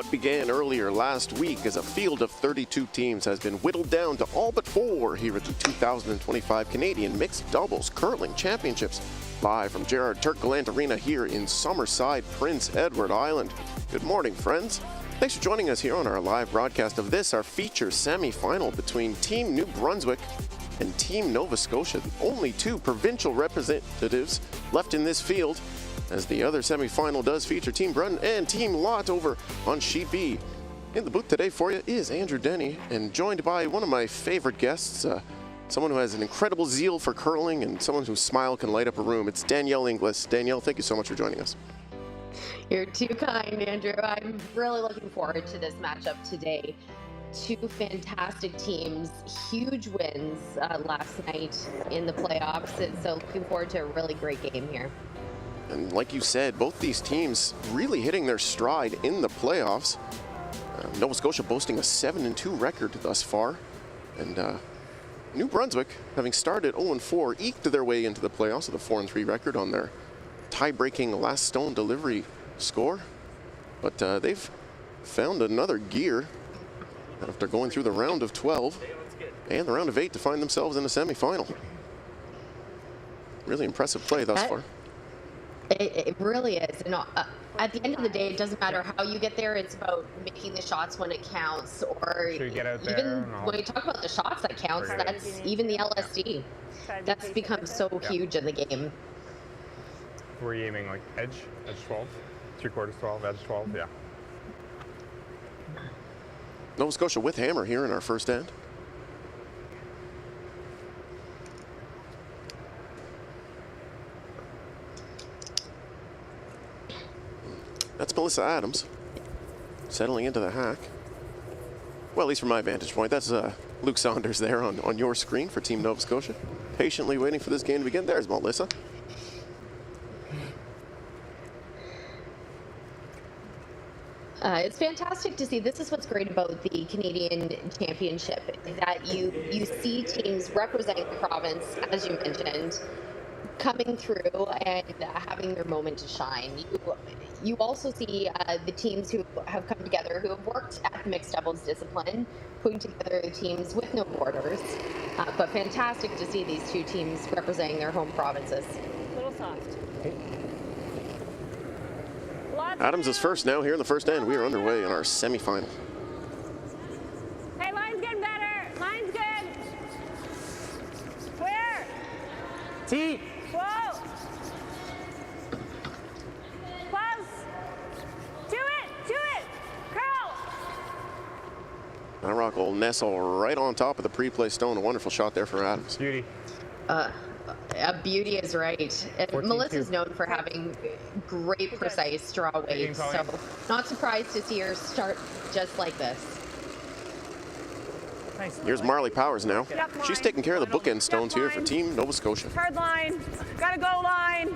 what began earlier last week as a field of 32 teams has been whittled down to all but 4 here at the 2025 Canadian Mixed Doubles Curling Championships, live from Gerard Turkgalant Arena here in Summerside, Prince Edward Island. Good morning, friends. Thanks for joining us here on our live broadcast of this, our feature semi-final between Team New Brunswick and Team Nova Scotia, the only 2 provincial representatives left in this field, as the other semi-final does feature Team Brun and Team Lott over on Sheet B. In the booth today for you is Andrew Denny, and joined by one of my favorite guests, someone who has an incredible zeal for curling and someone whose smile can light up a room. It's Danielle Inglis. Danielle, thank you so much for joining us. You're too kind, Andrew. I'm really looking forward to this matchup today. 2 fantastic teams, huge wins last night in the playoffs, and so looking forward to a really great game here. And like you said, both these teams really hitting their stride in the playoffs. Nova Scotia boasting a 7-2 record thus far, and New Brunswick, having started 0-4, eked their way into the playoffs with a 4-3 record on their tie-breaking last stone delivery score. But they've found another gear after going through the round of 12 and the round of 8 to find themselves in a semi-final. Really impressive play thus far. It really is. And at the end of the day, it doesn't matter how you get there. It's about making the shots when it counts, or even when you talk about the shots that counts, that's even the LSD. That's become so huge in the game. Were you aiming like edge 12, 3/4 12, edge 12? Yeah. Nova Scotia with hammer here in our first end. That's Melissa Adams settling into the hack. Well, at least from my vantage point. That's Luke Saunders there on your screen for Team Nova Scotia. Patiently waiting for this game to begin. There's Melissa. It's fantastic to see. This is what's great about the Canadian Championship, that you see teams representing the province, as you mentioned, coming through and having their moment to shine. You also see the teams who have come together, who have worked at the mixed doubles discipline, putting together teams with no borders. But fantastic to see these 2 teams representing their home provinces. A little soft. Adams is first now here in the first end. We are underway in our semifinal. Hey, line's getting better. Line's good. Clear. T. Whoa. Close. Do it. Curl. That rock will nestle right on top of the pre-play stone. A wonderful shot there for Adams. Beauty. A beauty is right. Melissa's known for having great precise draw weights, so not surprised to see her start just like this. Here's Marley Powers now. She's taking care of the bookend stones here for Team Nova Scotia. Hard line. Gotta go line.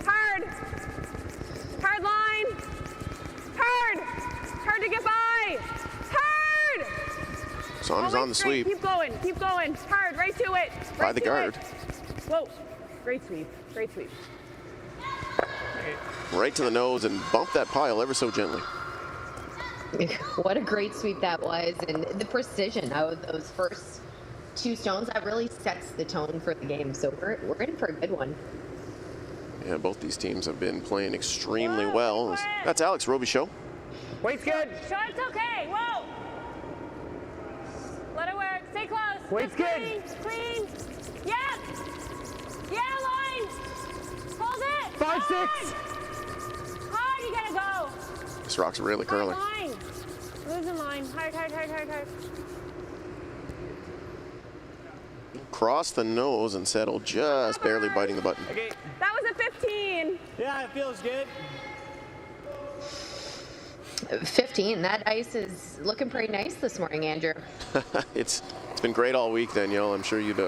Hard. Hard line. Hard. Hard to get by. Hard. Saunders on the sweep. Keep going. Hard, right to it. By the guard. Whoa, great sweep. Right to the nose and bump that pile ever so gently. What a great sweep that was, and the precision of those first 2 stones, that really sets the tone for the game. So we're in for a good one. Yeah, both these teams have been playing extremely well. That's Alex Robichaud. Weight's good. Shot's okay. Whoa. Let it work. Stay close. Weight's good. Clean. Yep. Yeah, line. Hold it. 5-6. Hard, you gotta go. This rock's really curling. Line. Losing line. Hard. Cross the nose and settle, just barely biting the button. Okay. That was a 15. Yeah, it feels good. 15. That ice is looking pretty nice this morning, Andrew. It's been great all week, Danielle. I'm sure you'd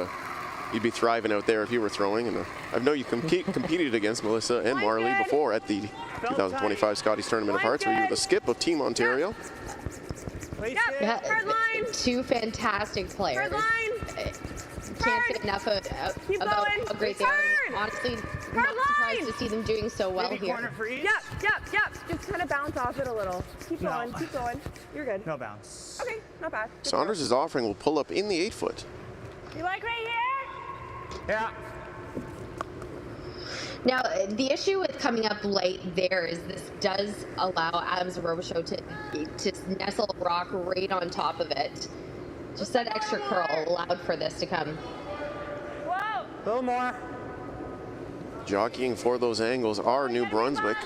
be thriving out there if you were throwing. And I know you competed against Melissa and Marley before at the 2025 Scotties Tournament of Hearts, where you were the skip of Team Ontario. Yeah, 2 fantastic players. Hard line. Can't say enough about how great they are. Honestly, not Hard surprised line! to see them doing so well Maybe here. corner freeze. Yep. Just kind of bounce off it a little. Keep No. going, keep going. You're good. No bounce. Okay, not bad. Good Saunders' offering will pull up in the 8-foot. throw. You like right here? Yeah. Now, the issue with coming up light there is this does allow Adams Robichaud to nestle a rock right on top of it. Just that extra curl allowed for this to come. Whoa! A little more. Jockeying for those angles are New Brunswick,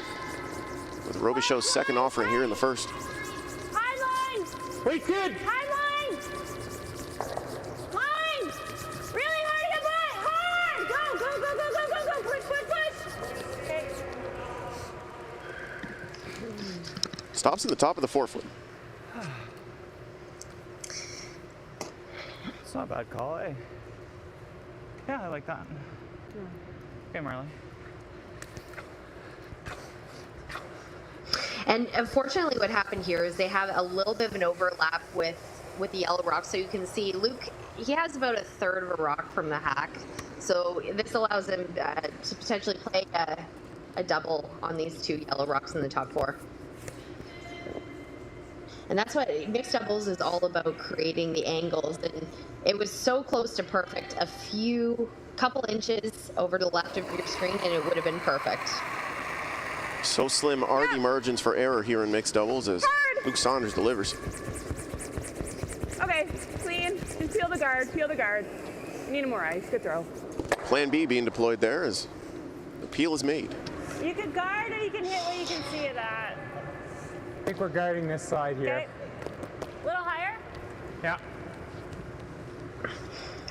with Robichaud's second offering here in the first. High line! Wait, good. High line! Line! Really hard to get by! Hard! Go! Push! Okay. Stops in the top of the 4-foot. It's not a bad call, eh? Yeah, I like that. Okay, Marley. And unfortunately what happened here is they have a little bit of an overlap with the yellow rock. So you can see Luke, he has about a third of a rock from the hack. So this allows him to potentially play a double on these two yellow rocks in the top 4. And that's what mixed doubles is all about, creating the angles. And it was so close to perfect, couple inches over to the left of your screen, and it would have been perfect. So slim are the margins for error here in mixed doubles as Luke Saunders delivers. Okay, clean. Just peel the guard, peel the guard. You need more ice. Good throw. Plan B being deployed there as the peel is made. You can guard or you can hit where you can see it at. I think we're guarding this side here. Okay. A little higher. Yeah.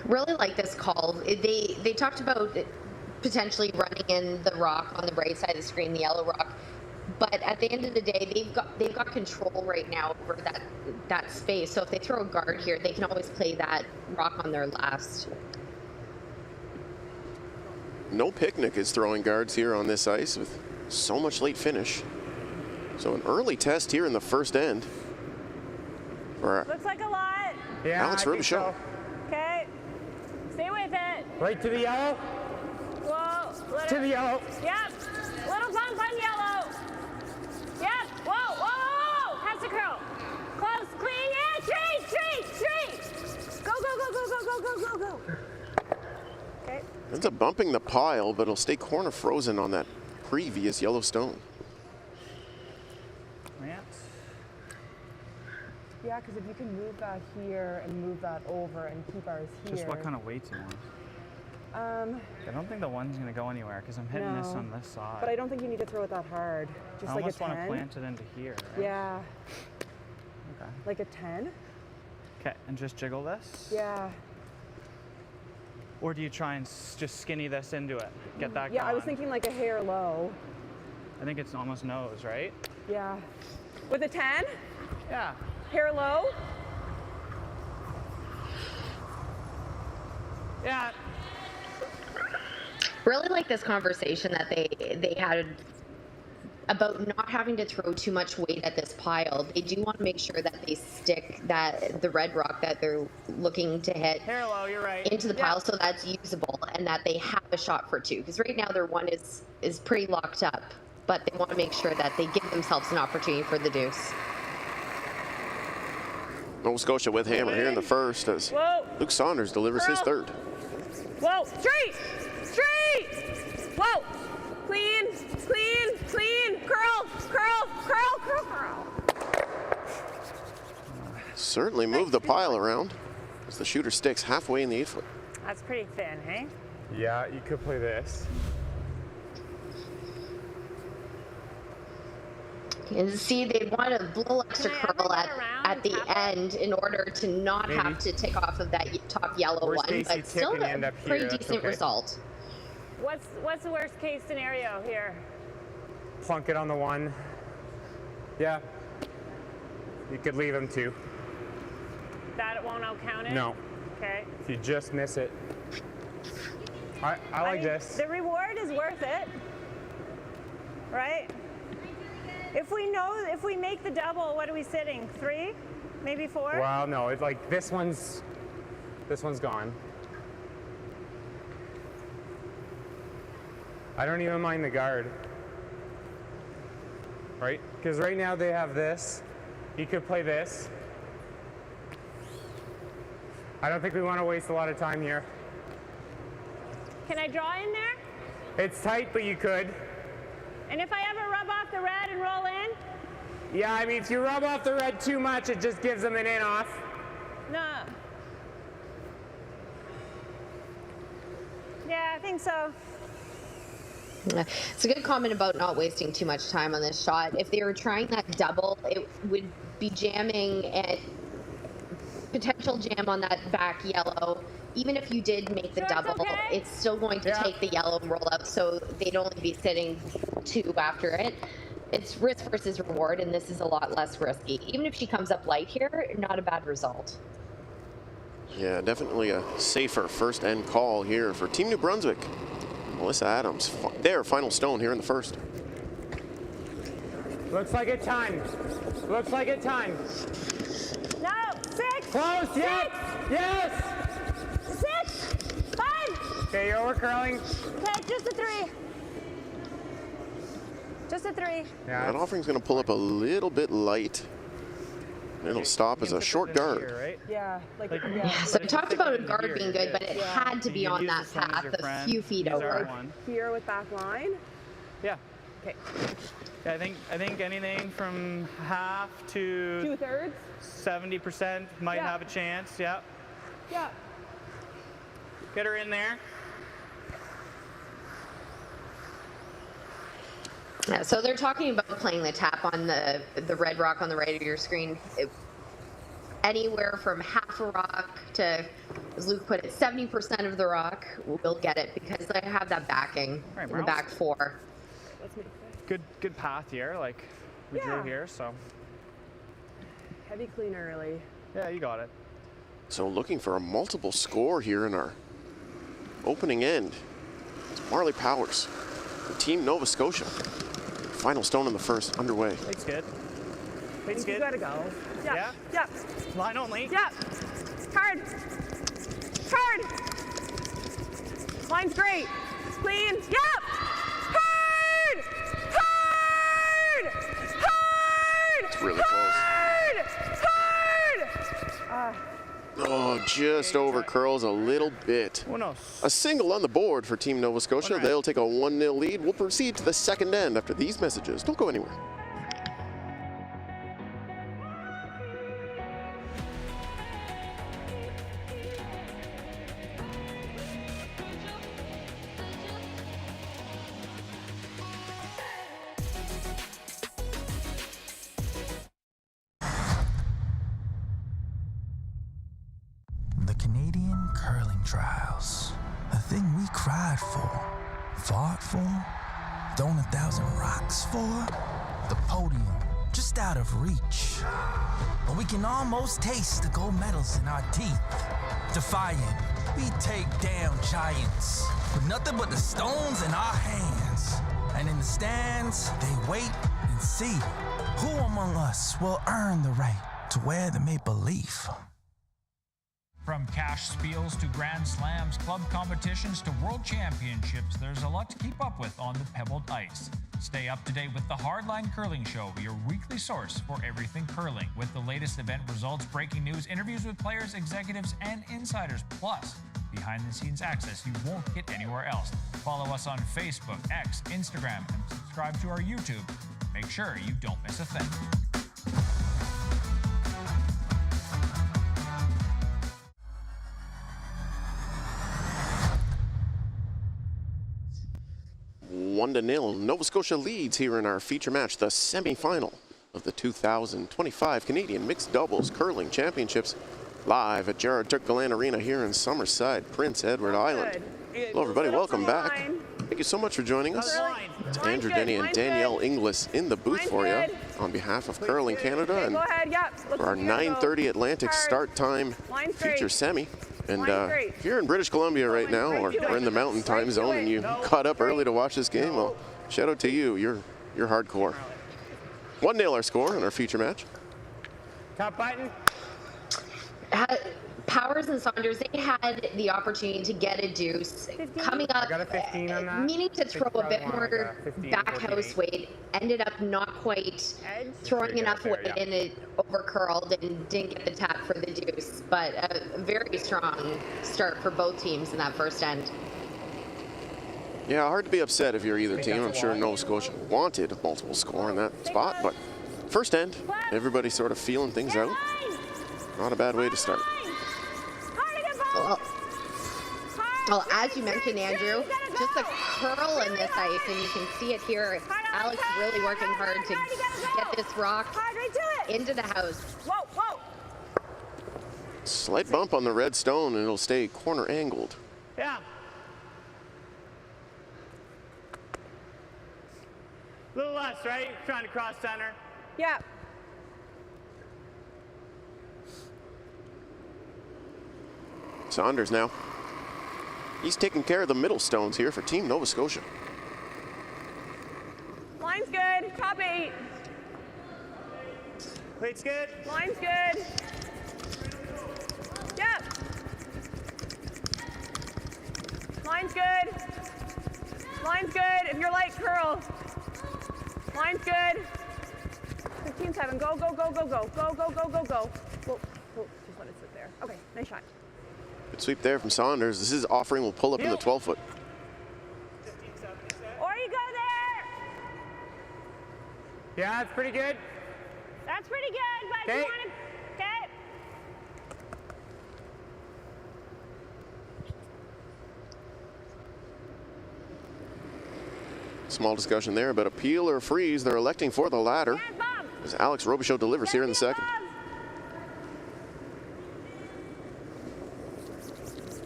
Really like this call. They talked about potentially running in the rock on the right side of the screen, the yellow rock. But at the end of the day, they've got control right now over that space. So if they throw a guard here, they can always play that rock on their last. No Picnic is throwing guards here on this ice with so much late finish. So an early test here in the first end for Looks like a lot. Yeah. Alex I think Robichaud. so. Okay. Stay with it. Right to the yellow. Whoa. To the yellow. Yep. Little bump on yellow. Yep. Whoa. Has to curl. Close. Clean. Yeah. Straight. Go. Okay. Ends up bumping the pile, but it'll stay corner frozen on that previous yellow stone. Yeah, because if you can move that here and move that over and keep ours here. Just what kind of weights you want? I don't think the one's going to go anywhere because I'm hitting this on this side. But I don't think you need to throw it that hard. Just I like a almost 10. want to plant it into here. Right? Yeah. Okay. Like a 10? Okay, and just jiggle this? Yeah. Or do you try and just skinny this into it? Get that Yeah, going? I was thinking like a hair low. I think it's almost nose, right? Yeah. With a 10? Yeah. Hair low? Yeah. Really like this conversation that they had about not having to throw too much weight at this pile. They do want to make sure that they stick the red rock that they're looking to hit Hair low, you're right. into the pile so that's usable and that they have a shot for 2. Because right now their one is pretty locked up, but they want to make sure that they give themselves an opportunity for the deuce. Nova Scotia with hammer here in the first as Luke Saunders delivers his third. Whoa, straight! Whoa, clean, curl. Certainly moved the pile around as the shooter sticks halfway in the 8-foot. That's pretty thin, hey? Yeah, you could play this. And see, they want a little extra curl at the end in order to not have to tick off of that top yellow Worst one, case, you but tip still and you end a up here, pretty that's decent okay. result. What's the worst case scenario here? Plunk it on the 1. Yeah. You could leave him 2. That it won't out-count it? No. Okay. If you just miss it. I like mean, this. The reward is worth it, right? If we make the double, what are we sitting? 3, maybe 4? Well, no, it's like this one's gone. I don't even mind the guard. Right? Because right now they have this. He could play this. I don't think we want to waste a lot of time here. Can I draw in there? It's tight, but you could. And if I ever rub off the red and roll in? Yeah, I mean, if you rub off the red too much, it just gives them an in off. No. Yeah, I think so. It's a good comment about not wasting too much time on this shot. If they were trying that double, it would be jamming and potential jam on that back yellow. Even if you did make the double, it's still going to take the yellow and roll out, so they'd only be sitting 2 after it. It's risk versus reward, and this is a lot less risky. Even if she comes up light here, not a bad result. Yeah, definitely a safer first end call here for Team New Brunswick. Melissa Adams, their final stone here in the first. Looks like it timed. Looks like it timed. No, 6. Close, yes, yes. 6, 5. Okay, you're over curling. Okay, just a 3. Just a 3. That offering's going to pull up a little bit light. It'll stop as a short guard. Here, right? Yeah, Yeah, so we talked about a guard being good, but it had to be on that path a few feet over. Here with back line? Yeah. Okay. Yeah, I think anything from half to 2/3? 70% might have a chance. Yeah. Yeah. Get her in there. Yeah, so they're talking about playing the tap on the red rock on the right of your screen. Anywhere from half a rock to, as Luke put it, 70% of the rock will get it because they have that backing in the back 4. Good path here, like we drew here, so. Heavy cleaner, really. Yeah, you got it. So looking for a multiple score here in our opening end. It's Marley Powers for Team Nova Scotia. Final stone in the first, underway. Weight's good. Weight's good. You gotta go. Yeah. Yep. Line only. Yep. Hard. Hard. Line's great. Clean. Yep. Hard. Hard. Hard. It's really close. Hard. Hard. Oh, just over curls a little bit. Oh, no. A single on the board for Team Nova Scotia. They'll take a 1-0 lead. We'll proceed to the second end after these messages. Don't go anywhere. The Canadian curling trials, a thing we cried for, fought for, thrown 1,000 rocks for, the podium just out of reach. But we can almost taste the gold medals in our teeth. Defiant, we take down giants with nothing but the stones in our hands. And in the stands, they wait and see who among us will earn the right to wear the maple leaf. From cash spiels to Grand Slams, club competitions to world championships, there's a lot to keep up with on the pebbled ice. Stay up to date with the Hardline Curling Show, your weekly source for everything curling, with the latest event results, breaking news, interviews with players, executives, and insiders, plus behind-the-scenes access you won't get anywhere else. Follow us on Facebook, X, Instagram, and subscribe to our YouTube. Make sure you don't miss a thing. One to 0. Nova Scotia leads here in our feature match, the semi-final of the 2025 Canadian Mixed Doubles Curling Championships, live at Gerard Turk-Gallant Arena here in Summerside, Prince Edward Island. Hello, everybody. Welcome back. Thank you so much for joining us. It's Andrew Denny and Danielle Inglis in the booth for you on behalf of Curling Canada and for our 9:30 Atlantic start time feature semi. And if you're in British Columbia right now or in the Mountain Time Zone and you caught up early to watch this game, well, shout out to you. You're hardcore. 1-0 our score in our feature match. Top button. Powers Powers and Saunders, they had the opportunity to get a deuce. 15? Coming up, I got a 15 on that. meaning to throw a bit Probably more 15, back 14, house 8. weight, ended up not quite Edge? throwing Pretty enough good weight, there, yeah. and it over curled and didn't get the tap for the deuce. But a very strong start for both teams in that first end. Yeah, hard to be upset if you're either team. I'm sure Nova Scotia wanted a multiple score in that spot, but first end, everybody sort of feeling things out. Not a bad way to start. Well, as you mentioned, Andrew, just a curl in this ice, and you can see it here. Alex really working hard to get this rock into the house. Whoa, whoa. Slight bump on the red stone, and it'll stay corner angled. Yeah. A little less, right? Trying to cross center. Yeah. Saunders now. He's taking care of the middle stones here for Team Nova Scotia. Line's good. Top 8. Plate's good. Line's good. Yep. Line's good. Line's good. If you're light, curl. Line's good. 15-7. Go, go, go, go, go. Go, go, go, go, go. Whoa, whoa. Just let it sit there. Okay, nice shot. Good sweep there from Saunders. This is offering will pull up in the 12-foot. Or you go there. Yeah, it's pretty good. That's pretty good, but if you want to... Okay. Small discussion there about a peel or a freeze. They're electing for the latter Stand bump. as Alex Robichaud delivers here in the second.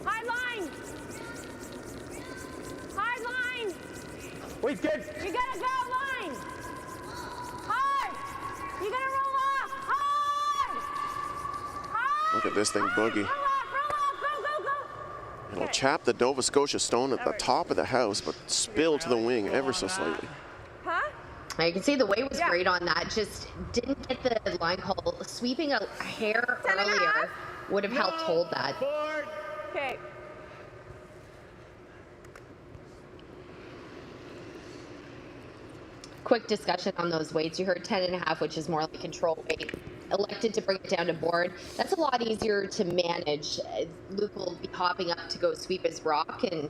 High line. High line. Wait, good. You gotta go line. Hard. You gotta roll off. Hard. Hard. Look at this thing boogie. Roll off, go, go, go. It'll chap the Nova Scotia stone at the top of the house, but spill to the wing ever so slightly. Huh? Now you can see the weight was Yeah. great on that. Just didn't get the line call. Sweeping a hair 10 and a earlier half. would have helped hold that. Board. Okay. Quick discussion on those weights. You heard 10.5, which is more like control weight. Elected to bring it down to board. That's a lot easier to manage. Luke will be hopping up to go sweep his rock, and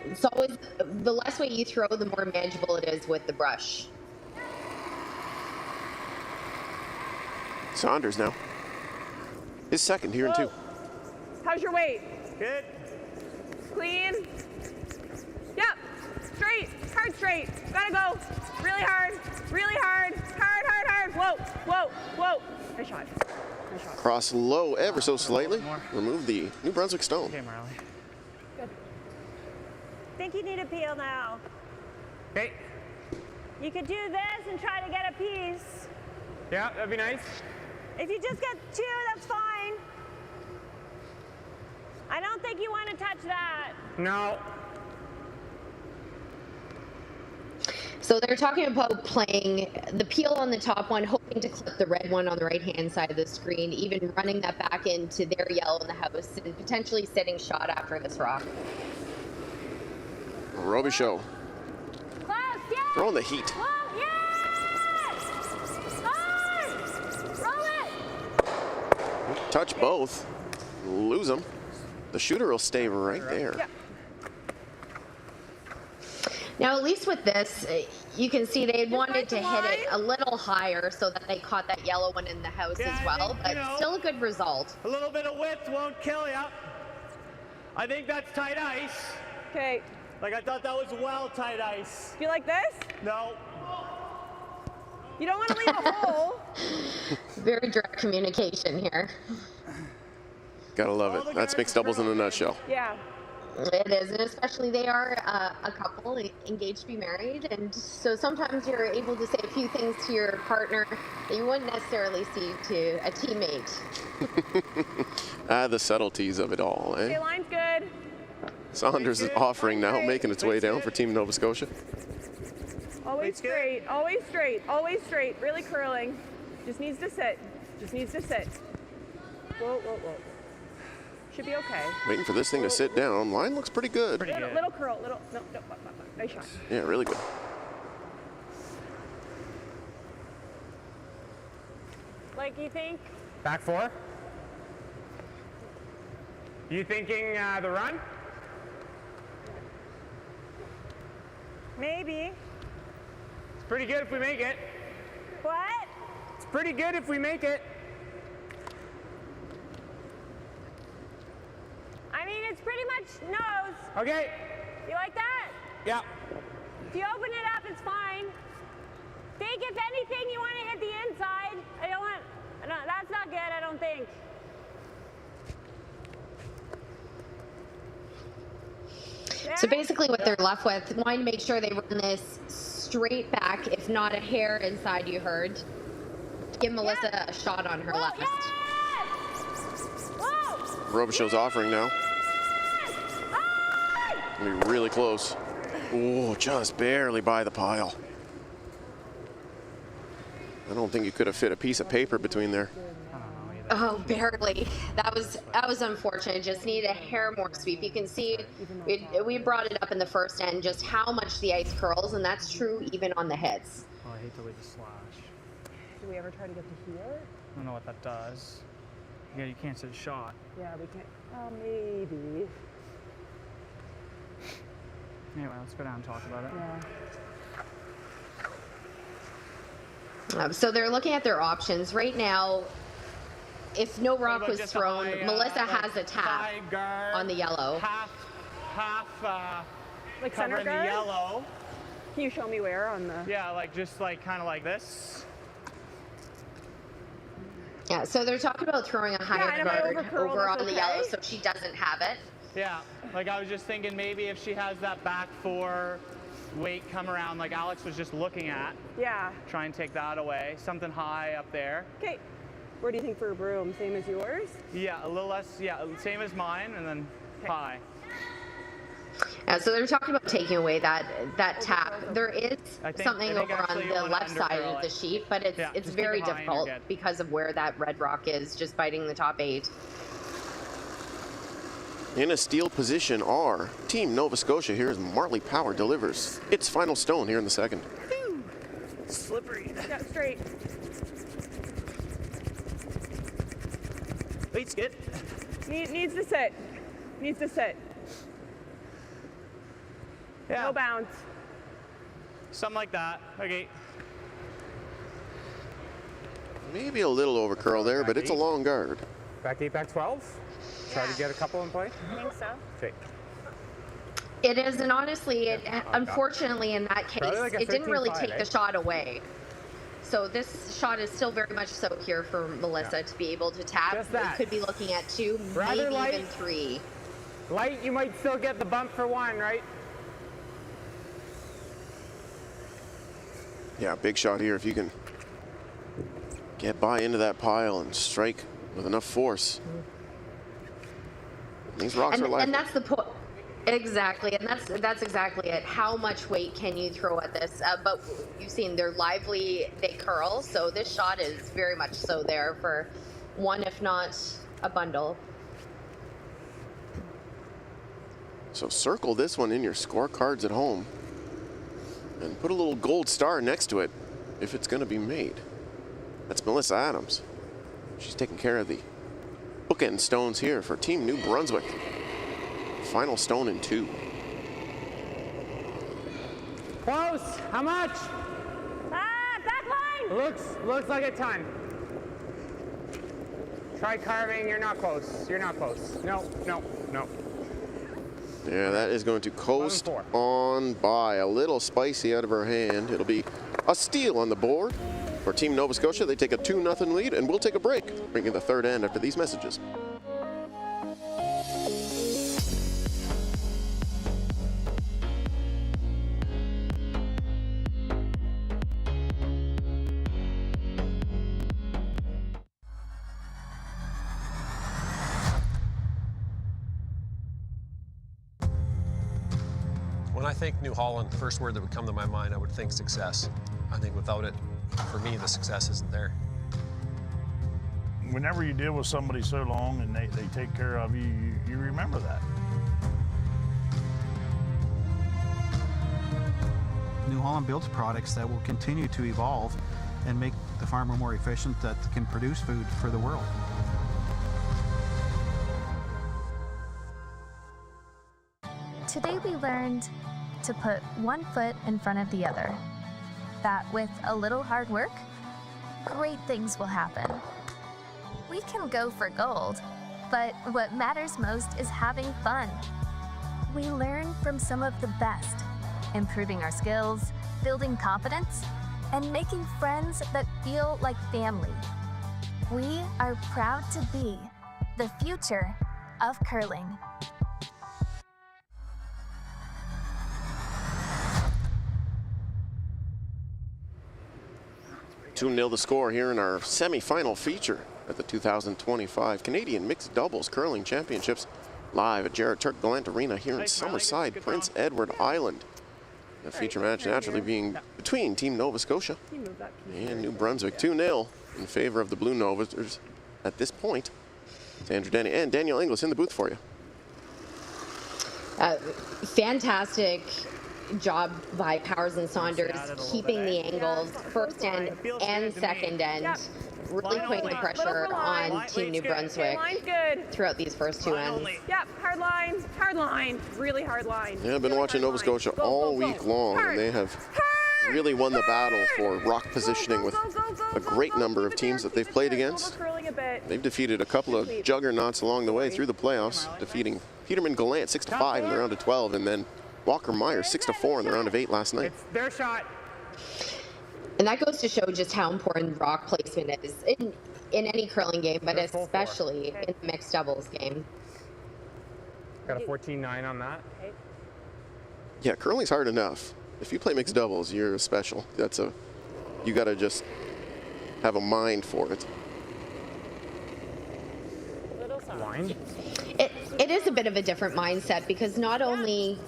it's always the less weight you throw, the more manageable it is with the brush. Saunders now. His second here in two. How's your weight? Good. Clean. Yep. Straight. Hard straight. Gotta go. Really hard. Really hard. Hard, hard, hard. Whoa, whoa, whoa. Nice shot. Nice shot. Cross low ever so slightly. Remove the New Brunswick stone. Okay, Marley. Good. Think you need a peel now. Okay. You could do this and try to get a piece. Yeah, that'd be nice. If you just get 2, that's fine. I don't think you want to touch that. No. So they're talking about playing the peel on the top one, hoping to clip the red one on the right-hand side of the screen, even running that back into their yellow in the house, and potentially setting shot after this rock. Robichaud Close, yes! throwing the heat. Whoa, yes! Hard! Roll it! Touch both. Lose them. The shooter will stay right there. Yeah. Now, at least with this, you can see they had wanted right to the hit it line. a little higher so that they caught that yellow one in the house Yeah, as I well, think, but you know, still a good result. A little bit of width won't kill you. I think that's tight ice. Okay. Like, I thought that was well tight ice. Do you like this? No. You don't want to leave a hole. Very direct communication here. Gotta love it. That's mixed doubles in a nutshell. Yeah. It is, and especially they are a couple engaged to be married, and so sometimes you're able to say a few things to your partner that you wouldn't necessarily see to a teammate. The subtleties of it all, eh? Okay, line's good. Saunders is offering now, making its way down for Team Nova Scotia. Always straight, always straight, always straight. Really curling. Just needs to sit. Just needs to sit. Whoa, whoa, whoa. Should be okay. Waiting for this thing to sit down. Line looks pretty good. Little curl, no, nice shot. Yeah, really good. Like you think? Back 4. You thinking the run? Maybe. It's pretty good if we make it. What? It's pretty good if we make it. I mean, it's pretty much nose. Okay. You like that? Yeah. If you open it up, it's fine. Think if anything, you want to hit the inside. That's not good, I don't think. So basically what they're left with, wanting to make sure they run this straight back, if not a hair inside, you heard. Give Melissa a shot on her left. Yes! Whoa! Robichaud's offering now. Gonna be really close. Oh, just barely by the pile. I don't think you could have fit a piece of paper between there. Oh, barely. That was unfortunate. Just need a hair more sweep. You can see we brought it up in the first end just how much the ice curls, and that's true even on the hits. Oh, I hate to leave a slash. Do we ever try to get to here? I don't know what that does. Yeah, you can't sit shot. Yeah, we can't. Oh, maybe. Anyway, let's go down and talk about it. Yeah. So they're looking at their options right now. If no rock was thrown, Melissa has a tap on the yellow. Half Like center covering the guard? yellow. Can you show me where on the? Yeah, like just like kind of like this. Yeah, so they're talking about throwing a higher and if I guard overcurl, over on that's the okay? yellow so she doesn't have it. Yeah, like I was just thinking maybe if she has that back 4 weight come around like Alex was just looking at, Yeah. try and take that away. Something high up there. Okay. Where do you think for a broom? Same as yours? Yeah, a little less, yeah, same as mine, and then high. So they're talking about taking away that tap. There is I think something over on actually you the wanna left side undercurl of the it. sheet, but it's Yeah, just keep very it high and you're difficult good. because of where that red rock is, just biting the top 8. In a steal position are Team Nova Scotia. Here's Marley Power delivers its final stone here in the second. Slippery. Yeah, straight. Weight's good. Needs to sit. Needs to sit. Yeah, No bounce. something like that. Okay. Maybe a little over curl there, but it's a long guard. Back 8, back 12. Try to get a couple in play. I think so. Okay. It is, and honestly, unfortunately, in that case, Probably like a it didn't really 13-5, take eh? the shot away. So this shot is still very much so here for Melissa to be able to tap. Just We that. could be looking at 2, Rather maybe light. even 3. Light, you might still get the bump for 1, right? Yeah, big shot here if you can get by into that pile and strike with enough force. These rocks are lively. And that's the point. Exactly, and that's exactly it. How much weight can you throw at this? But you've seen they're lively, they curl, so this shot is very much so there for 1, if not a bundle. So circle this one in your scorecards at home and put a little gold star next to it if it's going to be made. That's Melissa Adams. She's taking care of the bookend stones here for Team New Brunswick. Final stone in 2. Close. How much? Back line. Looks like a ton. Try carving. You're not close. You're not close. No. Yeah, that is going to coast 11-4. on by. A little spicy out of her hand. It'll be a steal on the board for Team Nova Scotia. They take a 2-0 lead, and we'll take a break, bringing the third end after these messages. When I think New Holland, the first word that would come to my mind, I would think success. I think without it, for me, the success isn't there. whenever you deal with somebody so long and they take care of you, you remember that. New Holland builds products that will continue to evolve and make the farmer more efficient, that can produce food for the world. Today we learned to put one foot in front of the other. That with a little hard work, great things will happen. We can go for gold, but what matters most is having fun. We learn from some of the best, improving our skills, building confidence, and making friends that feel like family. We are proud to be the future of curling. 2-0 the score here in our semi-final feature at the 2025 Canadian Mixed Doubles Curling Championships, live at Gerard Turk Gallant Arena here in Summerside, Prince Edward Island. The feature match naturally being between Team Nova Scotia and New Brunswick. 2-0 in favor of the Blue Novas at this point. It's Andrew Denny and Daniel Inglis in the booth for you. Fantastic job by Powers and Saunders, keeping the angles first end and second end, really putting the pressure on Team New Brunswick throughout these first two ends. Yep, hard line, really hard line. Yeah, I've been watching Nova Scotia all week long, and they have really won the battle for rock positioning with a great number of teams that they've played against. They've defeated a couple of juggernauts along the way through the playoffs, defeating Peterman Gallant 6-5 in the round of 12, and then Walker Myers 6-4 in the round of 8 last night. It's their shot. And that goes to show just how important rock placement is in any curling game, but especially in the mixed doubles game. Got a 14-9 on that. Yeah, curling's hard enough. If you play mixed doubles, you're special. You gotta just have a mind for it. Line. It is a bit of a different mindset, because not only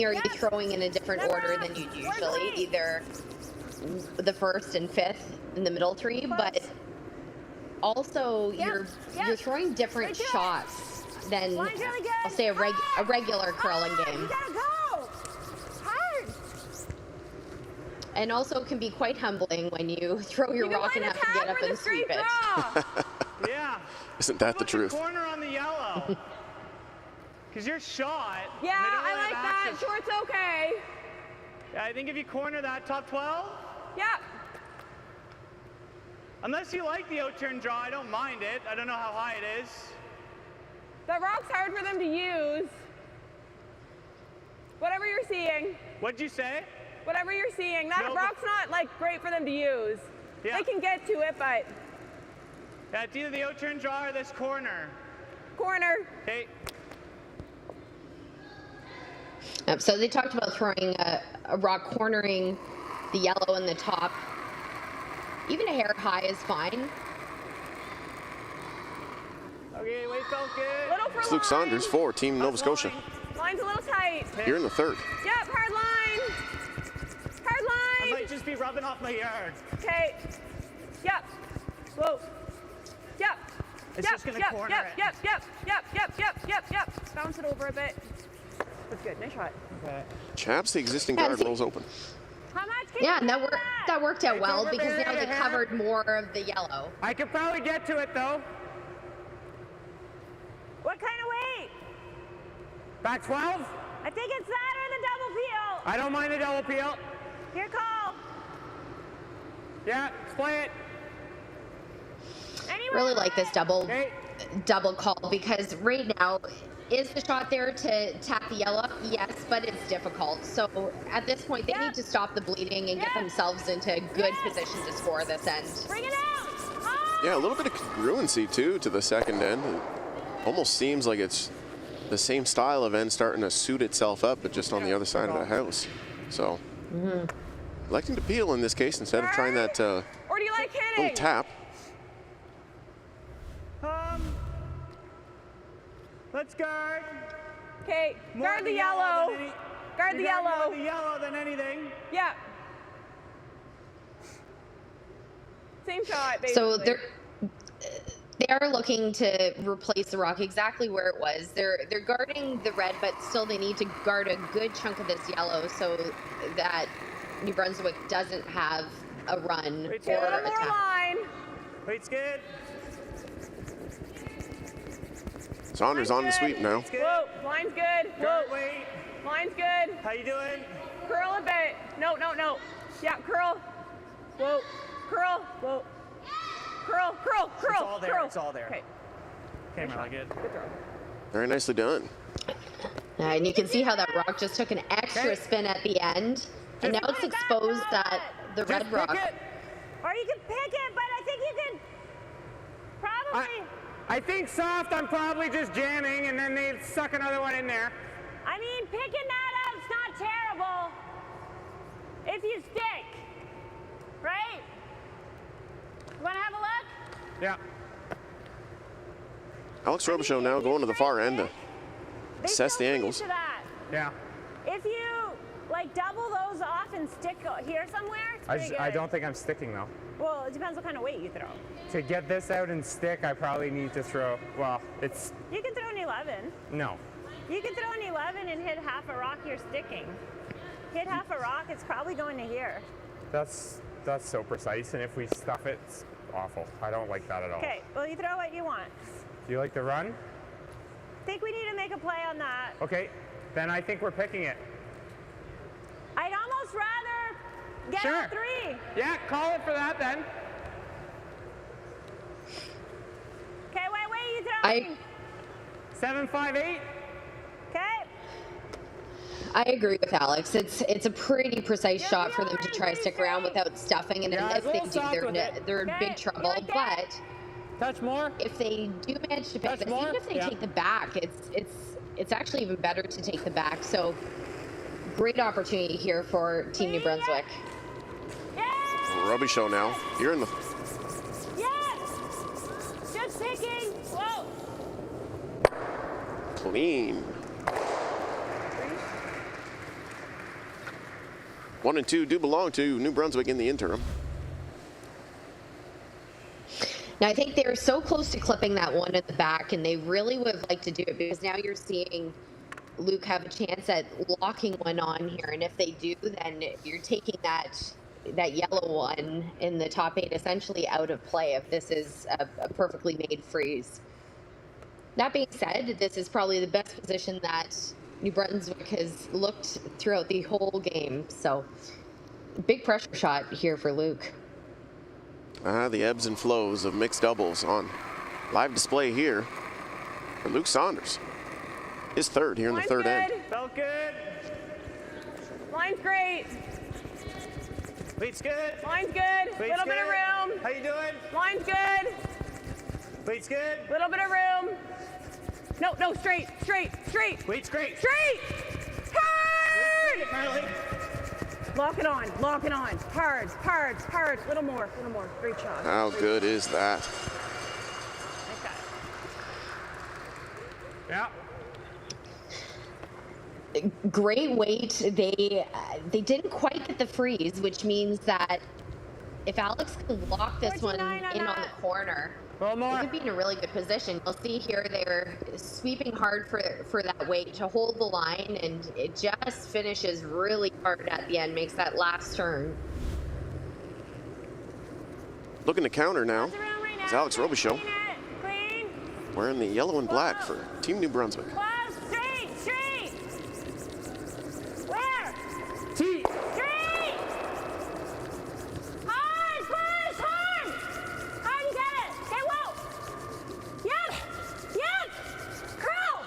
are you throwing in a different order than you usually, either the first and fifth in the middle three, but also you're throwing different shots than, I'll say, a regular curling game. And also can be quite humbling when you throw your rock and have to get up and sweep it. Yeah. Isn't that the truth? Corner on the yellow. Because your shot. Yeah, I like that. Short's okay. Yeah, I think if you corner that top 12. Yeah. Unless you like the out-turn draw, I don't mind it. I don't know how high it is. That rock's hard for them to use. Whatever you're seeing. What'd you say? Whatever you're seeing. That rock's not like great for them to use. Yeah. They can get to it, but. Yeah, it's either the out-turn draw or this corner. Corner. Okay. So they talked about throwing a rock cornering the yellow in the top. Even a hair high is fine. Okay, wait, felt good. Little for It's Luke Saunders for Team Nova Scotia. Line's a little tight. Here in the third. Yep, hard line. Hard line. I might just be rubbing off my yard. Okay. Yep. Whoa. Yep. It's just gonna corner it. Yep. Bounce it over a bit. That's good. Nice shot. Okay. Chaps, the existing guard rolls open. How much can Yeah, you and that worked out well, because now they covered more of the yellow. I could probably get to it though. What kind of weight? Back 12? I think it's that or the double peel. I don't mind the double peel. Your call. Yeah, let's play it. Anyway, really like this double call, because right now, is the shot there to tap the yellow? Yes, but it's difficult. So at this point, they need to stop the bleeding and get themselves into a good position to score this end. Bring it out. Oh. Yeah, a little bit of congruency too to the second end. It almost seems like it's the same style of end starting to suit itself up, but just on the other side of the house. So electing to peel in this case instead of trying that or do you like hitting? little tap. Let's guard. Okay, guard the yellow. Guard the yellow. More the yellow than anything. Yeah. Same shot, basically. So They are looking to replace the rock exactly where it was. They're guarding the red, but still they need to guard a good chunk of this yellow so that New Brunswick doesn't have a run Wait's or good. attack. Line. Wait's good. Saunders on the sweep now. Whoa, line's good. Whoa, Wait. line's good. How you doing? Curl a bit. No. Yeah, curl. Whoa, curl. Whoa. Curl. It's all there. Curl. It's all there. Okay. Okay, Marla, good. Good throw. Very nicely done. And you can see how that rock just took an extra spin at the end. And now it's exposed that the red rock. Or you can pick it, but I think you can probably. I think soft, I'm probably just jamming, and then they suck another one in there. I mean, picking that up's not terrible if you stick, right? You want to have a look? Yeah. Alex Robichaud now going to the far end to assess the angles. To that. Yeah. If you like double those off and stick here somewhere, it's pretty good. I don't think I'm sticking though. Well, it depends what kind of weight you throw. To get this out and stick, I probably need to throw, well, it's, You can throw an 11. no. You can throw an 11 and hit half a rock you're sticking. Hit half a rock, it's probably going to here. That's so precise, and if we stuff it, it's awful. I don't like that at all. Okay, well, you throw what you want. Do you like the run? I think we need to make a play on that. Okay, then I think we're picking it. I'd almost rather get Sure. a 3. Yeah, call it for that then. Okay, what weight are you throwing? 758. Okay. I agree with Alex. It's a pretty precise shot for them to try to stick around without stuffing, and Yeah, if it's a they little do, soft with it. they're in Okay, big trouble. you like that? But Touch more. if they do manage to pick Touch this, more? even if they Yeah. take the back, it's actually even better to take the back. So great opportunity here for Team New Brunswick. Robichaud now. Here in the Yes! Just picking. Whoa. clean. 1 and 2 do belong to New Brunswick in the interim. Now, I think they're so close to clipping that one at the back, and they really would have liked to do it because now you're seeing Luke have a chance at locking one on here. And if they do, then you're taking that yellow one in the top 8 essentially out of play if this is a perfectly made freeze. That being said, this is probably the best position that New Brunswick has looked throughout the whole game. So big pressure shot here for Luke. The ebbs and flows of mixed doubles on live display here for Luke Saunders. His third here in the Line's third good. end. Felt good. Line's great. Wait's good. Line's good. Wait's Little bit of good. room. How you doing? Line's good. Wait's good. Little bit of room. No, straight. Wait's great. Straight. Hard. Great, Marley. Lock it on. Hard. Little more. Great shot. How good is that? Okay. Yeah. Great weight. They didn't quite get the freeze, which means that if Alex can lock this one 49 in on on the corner, A little they more. could be in a really good position. You'll see here they're sweeping hard for that weight to hold the line, and it just finishes really hard at the end, makes that last turn. Looking to counter now Lots of room right now. is Alex Robichaud Clean. wearing the yellow and black for Team New Brunswick. Close. Straight. Where? T. Straight. Hard. Push. Hard. Hard. You get it. Okay. Whoa. Yep. Curl.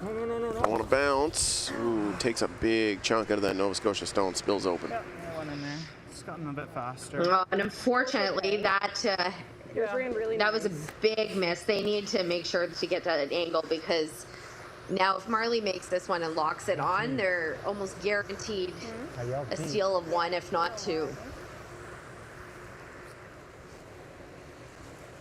No. I want to bounce. Ooh, takes a big chunk out of that Nova Scotia stone, spills open. One in there. It's gotten a bit faster. And unfortunately, that was a big miss. They need to make sure to get that angle because now if Marley makes this one and locks it on, they're almost guaranteed a steal of 1, if not 2.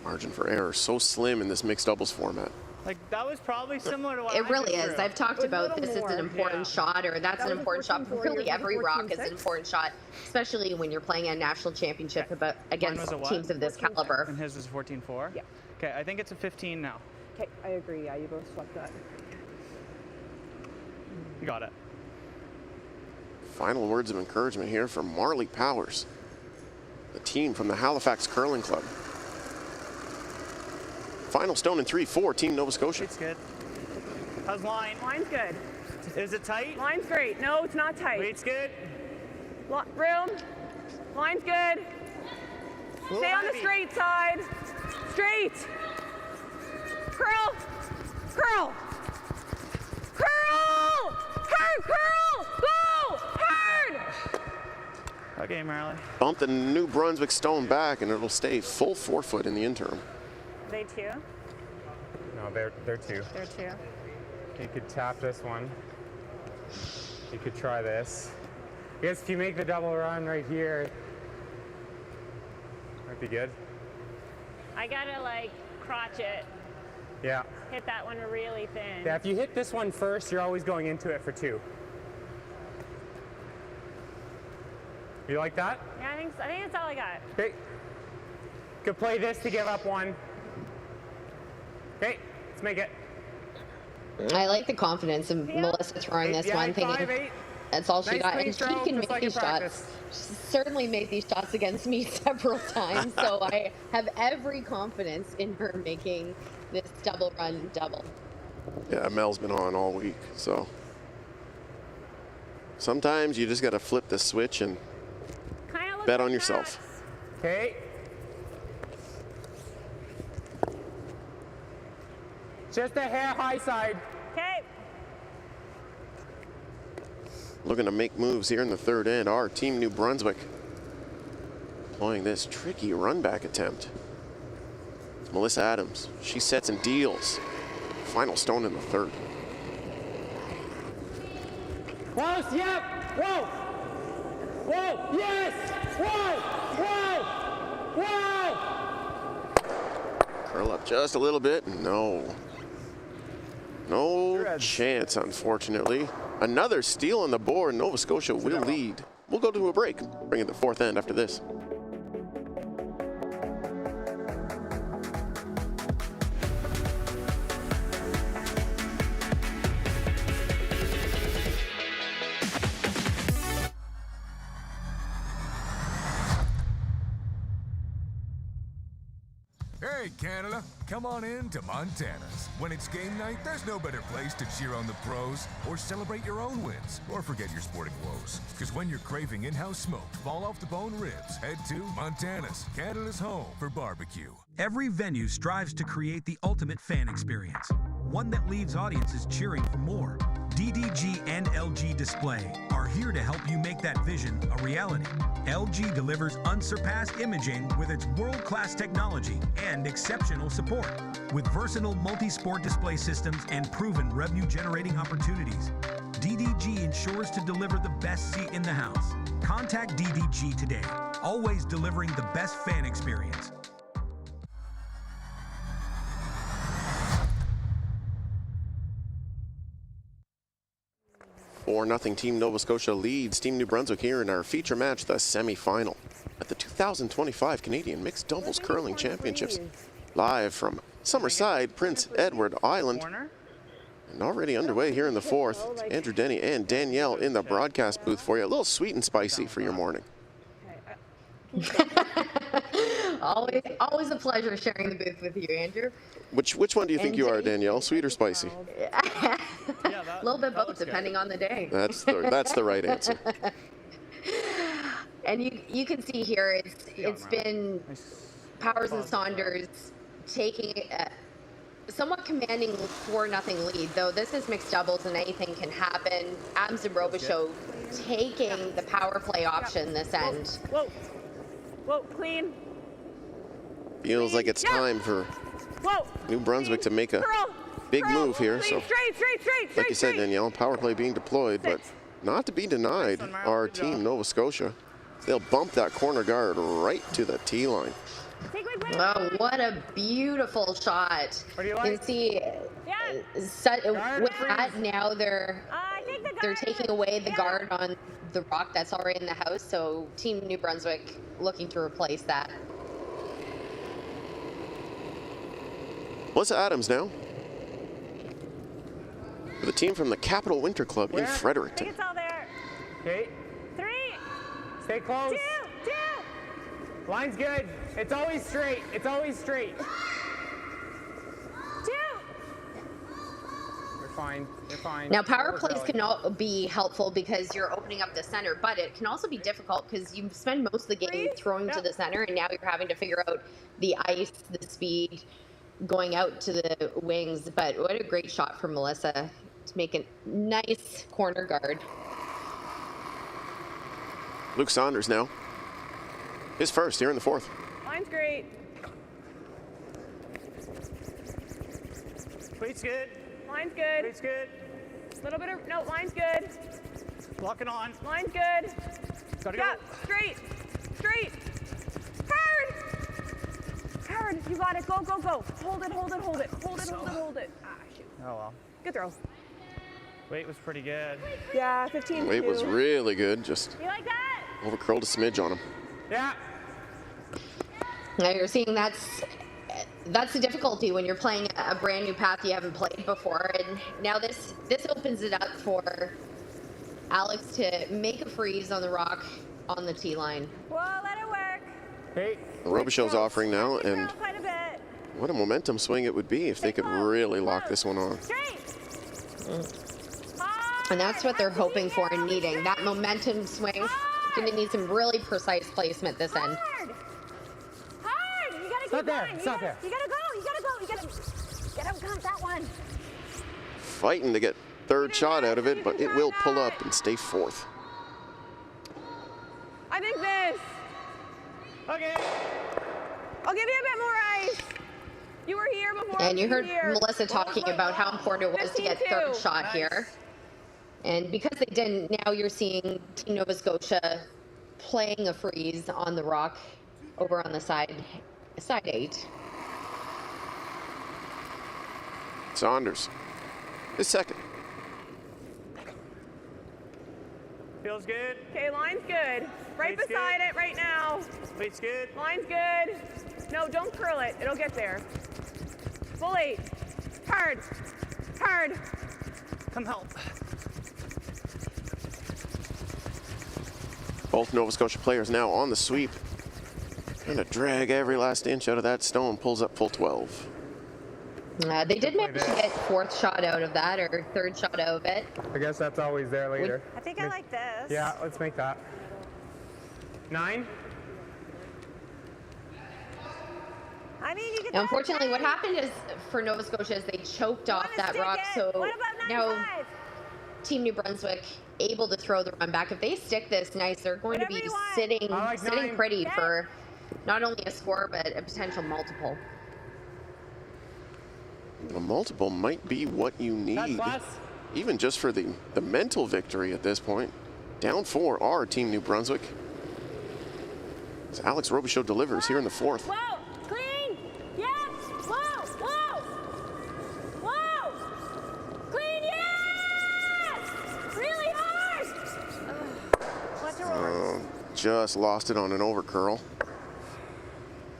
Margin for error so slim in this mixed doubles format. Like, that was probably similar to what It I really just is. threw. I've talked about this is an important shot, or that's an important shot. But really, every rock is an important shot, especially when you're playing a national championship Mine against was a what? teams of this caliber. And his was 14-4? Yeah. Okay, I think it's a 15 now. Okay, I agree. Yeah, you both swept that. You got it. Final words of encouragement here from Marley Powers, the team from the Halifax Curling Club. Final stone in 3-4, Team Nova Scotia. It's good. How's line? Line's good. Is it tight? Line's great. No, it's not tight. Weight's good. Room. Line's good. Stay on the straight side. Straight. Curl. Curl. Curl. Hard curl. Go. Hard. Okay, Marley. Bump the New Brunswick stone back and it'll stay full 4 foot in the interim. They two. No, they're 2. They're two. You could tap this one. You could try this. I guess if you make the double run right here, might be good. I gotta like crotch it. Yeah. Hit that one really thin. Yeah, if you hit this one first, you're always going into it for 2. You like that? Yeah, I think that's all I got. Okay. Could play this to give up 1. Okay, let's make it. I like the confidence of Melissa throwing this one, thinking that's all she got. And she can make these shots. She's certainly made these shots against me several times, so I have every confidence in her making this double run double. Yeah, Mel's been on all week, so sometimes you just got to flip the switch and bet on yourself. Okay. Just a hair high side. Okay. Looking to make moves here in the third end. Our Team New Brunswick deploying this tricky run back attempt. It's Melissa Adams. She sets and deals. Final stone in the third. Close, yep. Whoa. Whoa, yes. Whoa. Whoa. Whoa. Curl up just a little bit. No chance, unfortunately. Another steal on the board. Nova Scotia will lead. We'll go to a break. Bring in the fourth end after this. Hey, Canada, come on in to Montana's. When it's game night, there's no better place to cheer on the pros or celebrate your own wins or forget your sporting woes. Because when you're craving in-house smoked, fall-off-the-bone ribs, head to Montana's, Canada's home for barbecue. Every venue strives to create the ultimate fan experience, one that leaves audiences cheering for more. DDG and LG Display are here to help you make that vision a reality. LG delivers unsurpassed imaging with its world-class technology and exceptional support. With versatile multi-sport display systems and proven revenue-generating opportunities, DDG ensures to deliver the best seat in the house. Contact DDG today, always delivering the best fan experience. 4-0 Team Nova Scotia leads Team New Brunswick here in our feature match, the semi-final at the 2025 Canadian Mixed Doubles Curling Championships. Live from Summerside, Prince Edward Island. And already underway here in the fourth. Andrew Denny and Danielle in the broadcast booth for you. A little sweet and spicy for your morning. Always a pleasure sharing the booth with you, Andrew. Which one do you think you are, Danielle? Sweet or spicy? A little bit both, depending on the day. That's the right answer. And you can see here, it's been Powers and Saunders taking a somewhat commanding 4-0 lead, though this is mixed doubles and anything can happen. Adams and Robichaud taking the power play option this end. Whoa, clean. Feels like it's time for New Brunswick to make a big move here. So, straight, like you said, Danielle, power play being deployed, but not to be denied, our Team Nova Scotia. They'll bump that corner guard right to the T line. Oh, what a beautiful shot. You can see with that now they're taking away the guard on the rock that's already in the house, so Team New Brunswick looking to replace that. Melissa Adams now. For the team from the Capital Winter Club in I think Fredericton. it's all there. Okay. 3. Stay close. 2. Line's good. It's always straight. It's always straight. 2. You're fine. You're fine. Now, power We're plays going. can be helpful because you're opening up the center, but it can also be difficult because you spend most of the game throwing to the center, and now you're having to figure out the ice, the speed, going out to the wings. But what a great shot from Melissa to make a nice corner guard. Luke Saunders now. His first here in the fourth. Line's great. Weight's good. Line's good. Weight's good. Little bit of, no, line's good. Locking on. Line's good. Gotta Yeah, go. straight. Straight. Hard, you got it. Go, go, go. Hold it, hold it, hold it. Hold it, hold it, hold it. Ah, shoot. Oh well. Good throw. Weight was pretty good. Yeah, 15. Wade was really good. Just You like that? overcurled a smidge on him. Yeah. Now you're seeing that's the difficulty when you're playing a brand new path you haven't played before, and now this opens it up for Alex to make a freeze on the rock on the tee line. Well, let it work. Hey. Robishow's offering now, and Quite a bit. what a momentum swing it would be if they could really lock this one on. And that's what they're hoping for and needing. That momentum swing. Going to need some really precise placement this end. Hard. You gotta Stop keep there. going. Stop there. You gotta go. You gotta go. You gotta get out that one. Fighting to get third shot out of it, but it will pull up and stay fourth. I think this. Okay. I'll give you a bit more ice. You were here before. And you we were heard here. Melissa talking about how important it was to get third 15-2. shot here. And because they didn't, now you're seeing Team Nova Scotia playing a freeze on the rock over on the side 8. Saunders, his second. Feels good. Okay, line's good. Right Weight's beside good. it right now. Weight's good. Line's good. No, don't curl it. It'll get there. Full 8. Hard. Hard. Come help. Both Nova Scotia players now on the sweep. Trying to drag every last inch out of that stone, pulls up full 12. They did manage to get fourth shot out of that, or third shot out of it. I guess that's always there later. I think I like this. Yeah, let's make that. 9. I mean, you can. Now, unfortunately, what happened is for Nova Scotia is they choked off that rock, so What about 9-5? now Team New Brunswick able to throw the run back. If they stick this nice, they're going to be sitting nine. pretty for not only a score but a potential multiple. A multiple might be what you need, even just for the mental victory at this point. Down 4 are Team New Brunswick. As Alex Robichaud delivers here in the fourth. Whoa, clean. Yep. Whoa, whoa. Whoa. Clean, yes. Really hard. What's the roar? Just lost it on an overcurl.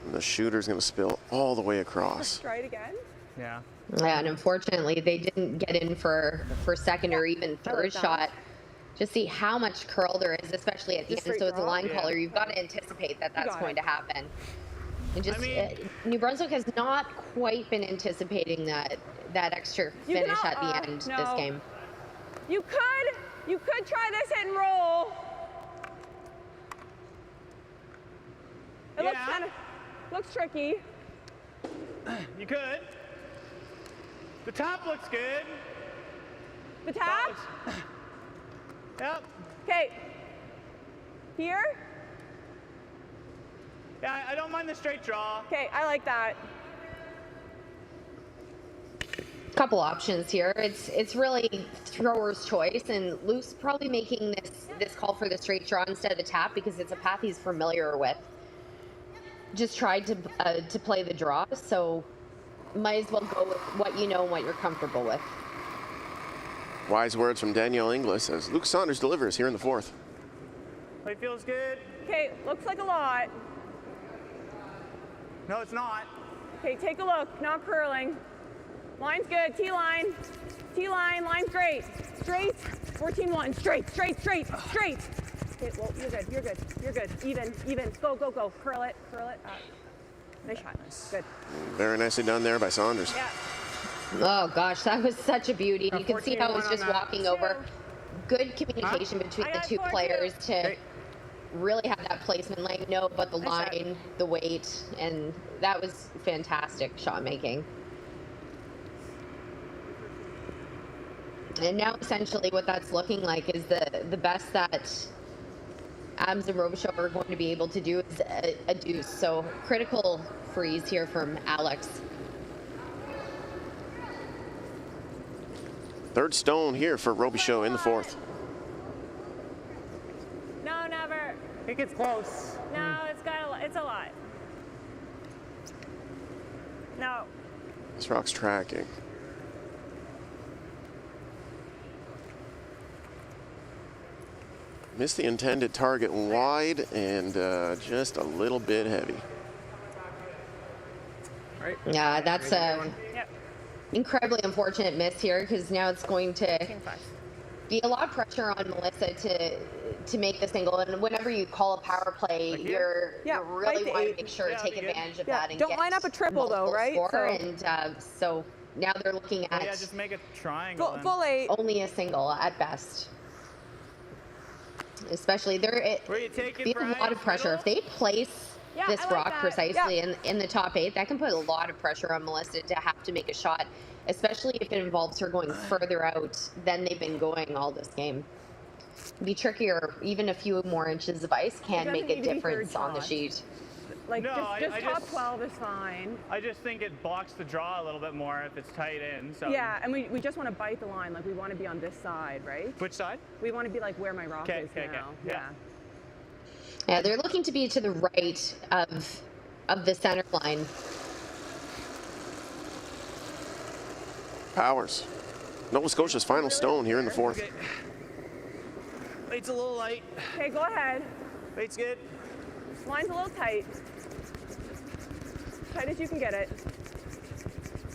And the shooter's going to spill all the way across. Try it again. Yeah. Yeah, and unfortunately, they didn't get in for second or even third shot. Just see how much curl there is, especially at the end. So as a line caller, you've got to anticipate that that's going to happen. And just New Brunswick has not quite been anticipating that extra finish at the end this game. You could try this hit and roll. It looks kind of looks tricky. You could. The top looks good. The top? Yep. Okay. Here? Yeah, I don't mind the straight draw. Okay, I like that. Couple options here. It's really thrower's choice, and Luke's probably making this call for the straight draw instead of the tap because it's a path he's familiar with. Just tried to play the draw, so might as well go with what you know and what you're comfortable with. Wise words from Danielle Inglis as Luke Saunders delivers here in the fourth. Play feels good. Okay, looks like a lot. No, it's not. Okay, take a look. Not curling. Line's good. T-line. T-line. Line's great. Straight. 14-1. Straight. Straight. Straight. Straight. Okay, well, you're good. You're good. You're good. Even. Even. Go. Go. Go. Curl it. Curl it. Nice shot. Good. Very nicely done there by Saunders. Yeah. Oh gosh, that was such a beauty. You can see how it was just walking over. Good communication between the two players to really have that placement lane, know about the line, the weight, and that was fantastic shot making. And now essentially what that's looking like is the best that Adams and Robichaud are going to be able to do is a deuce. So critical freeze here from Alex. Third stone here for Robichaud in the fourth. No, never. I think it's close. No, it's a lot. No. This rock's tracking. Missed the intended target wide and just a little bit heavy. Right. Yeah, that's a incredibly unfortunate miss here because now it's going to be a lot of pressure on Melissa to make the single. And whenever you call a power play, you're really want to make sure to take advantage of that and don't get line up a triple though, right? Score. And so now they're looking at just make a triangle. Full eight. Only a single at best. Especially they're feeling a lot of pressure. If they place this rock precisely in the top 8, that can put a lot of pressure on Melissa to have to make a shot, especially if it involves her going further out than they've been going all this game. It'd be trickier. Even a few more inches of ice can make a difference on the sheet. Like No, just top 12 is fine. I just think it blocks the draw a little bit more if it's tight in. So Yeah, and we just want to bite the line. Like we want to be on this side, right? Which side? We want to be like where my rock is now. Yeah. Yeah, they're looking to be to the right of the center line. Powers. Nova Scotia's final stone here in the fourth. Okay. Weight's a little light. Okay, go ahead. Weight's good. Line's a little tight. Tight as you can get it.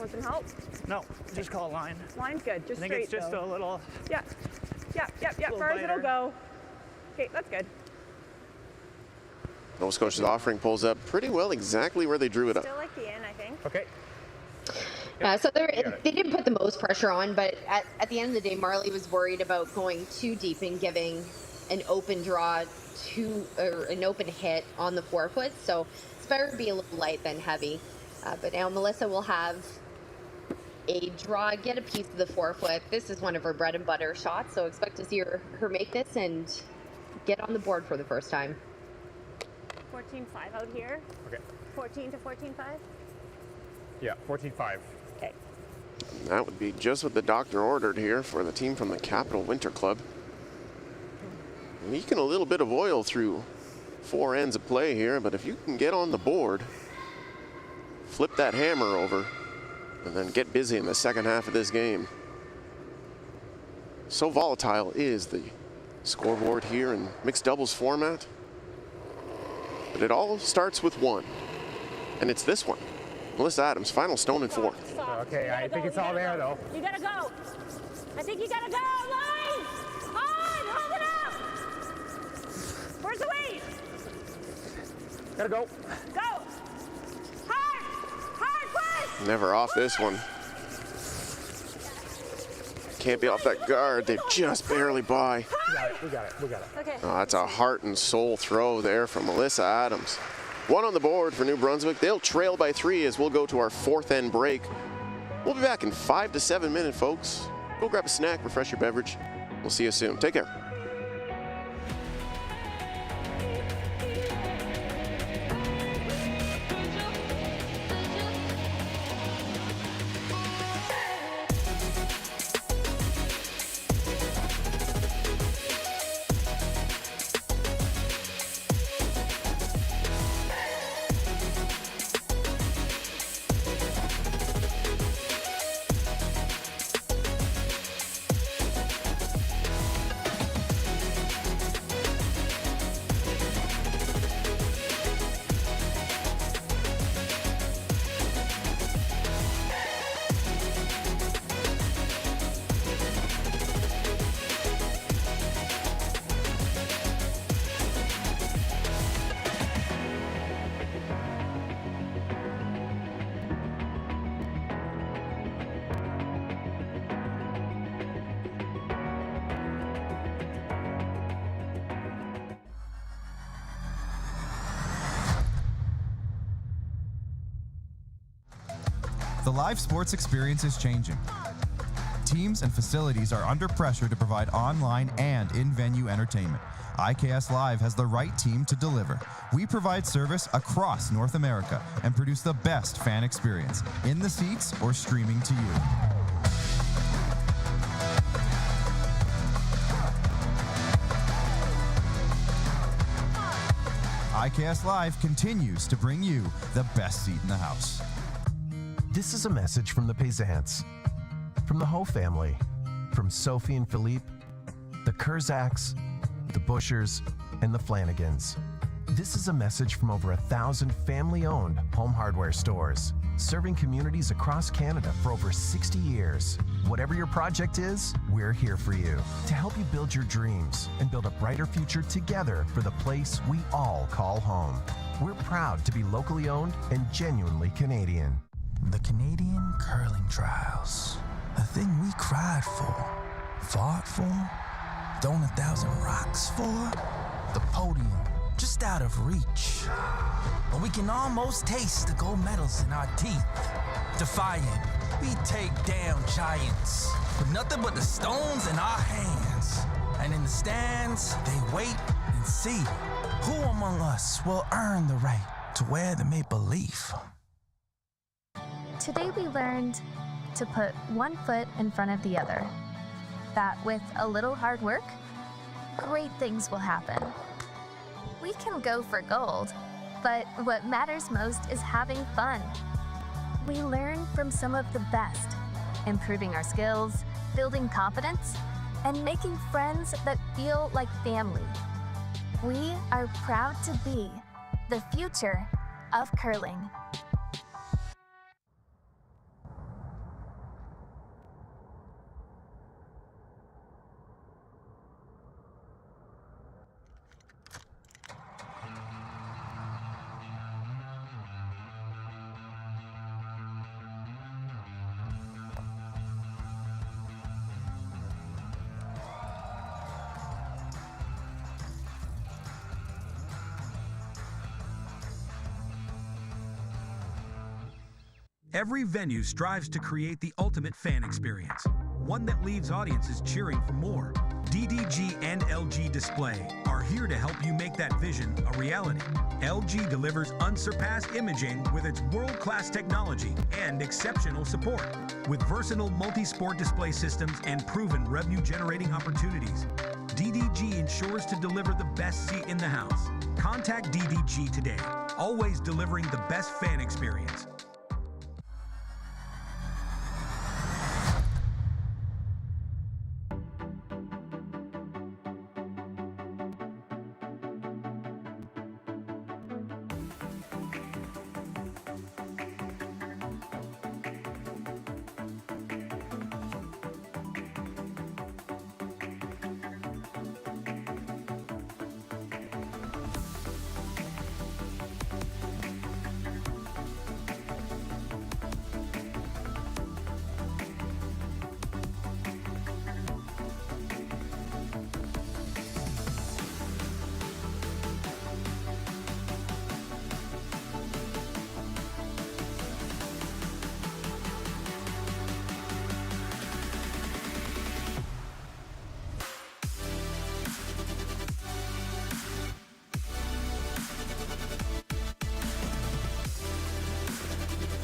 Want some help? No, just call a line. Line's good. Just I think straight it's just though. a little. Yeah. Little Far as it'll biter. go. Okay, that's good. Nova Scotia's offering pulls up pretty well exactly where they drew it up. Still like the in, I think. Okay. So they didn't put the most pressure on, but at the end of the day, Marley was worried about going too deep and giving an open draw or an open hit on the forefoot. So it's better to be a little light than heavy. But now Melissa will have a draw, get a piece of the forefoot. This is one of her bread and butter shots, so expect to see her make this and get on the board for the first time. 14-5 out here. Okay. 14 to 14-5. Yeah, 14-5. Okay. That would be just what the doctor ordered here for the team from the Capital Winter Club. Leaking a little bit of oil through 4 ends of play here, but if you can get on the board, flip that hammer over, and then get busy in the second half of this game. So volatile is the scoreboard here in mixed doubles format. But it all starts with one, and it's this one. Melissa Adams, final stone in 4. Okay, I think it's all there though. You gotta go. I think you gotta go. Line! On! Hold it up! Where's the weight? Gotta go. Go! Hard push! Never off this one. Can't be off that guard. They're just barely by. We got it. Okay. Oh, that's a heart and soul throw there from Melissa Adams. 1 on the board for New Brunswick. They'll trail by 3 as we'll go to our 4th end break. We'll be back in 5 to 7 minutes, folks. Go grab a snack, refresh your beverage. We'll see you soon. Take care. The live sports experience is changing. Teams and facilities are under pressure to provide online and in-venue entertainment. IKS Live has the right team to deliver. We provide service across North America and produce the best fan experience, in the seats or streaming to you. IKS Live continues to bring you the best seat in the house. This is a message from the Payzants, from the Ho family, from Sophie and Philippe, the Kurzaks, the Bushers, and the Flanagans. This is a message from over 1,000 family-owned home hardware stores, serving communities across Canada for over 60 years. Whatever your project is, we're here for you to help you build your dreams and build a brighter future together for the place we all call home. We're proud to be locally owned and genuinely Canadian. The Canadian Curling Trials. A thing we cried for, fought for, thrown 1,000 rocks for. The podium, just out of reach. But we can almost taste the gold medals in our teeth. Defiant, we take down giants with nothing but the stones in our hands. And in the stands, they wait and see who among us will earn the right to wear the maple leaf. Today we learned to put one foot in front of the other. That with a little hard work, great things will happen. We can go for gold, but what matters most is having fun. We learn from some of the best, improving our skills, building confidence, and making friends that feel like family. We are proud to be the future of curling. Every venue strives to create the ultimate fan experience, one that leaves audiences cheering for more. DDG and LG Display are here to help you make that vision a reality. LG delivers unsurpassed imaging with its world-class technology and exceptional support. With versatile multi-sport display systems and proven revenue-generating opportunities, DDG ensures to deliver the best seat in the house. Contact DDG today, always delivering the best fan experience.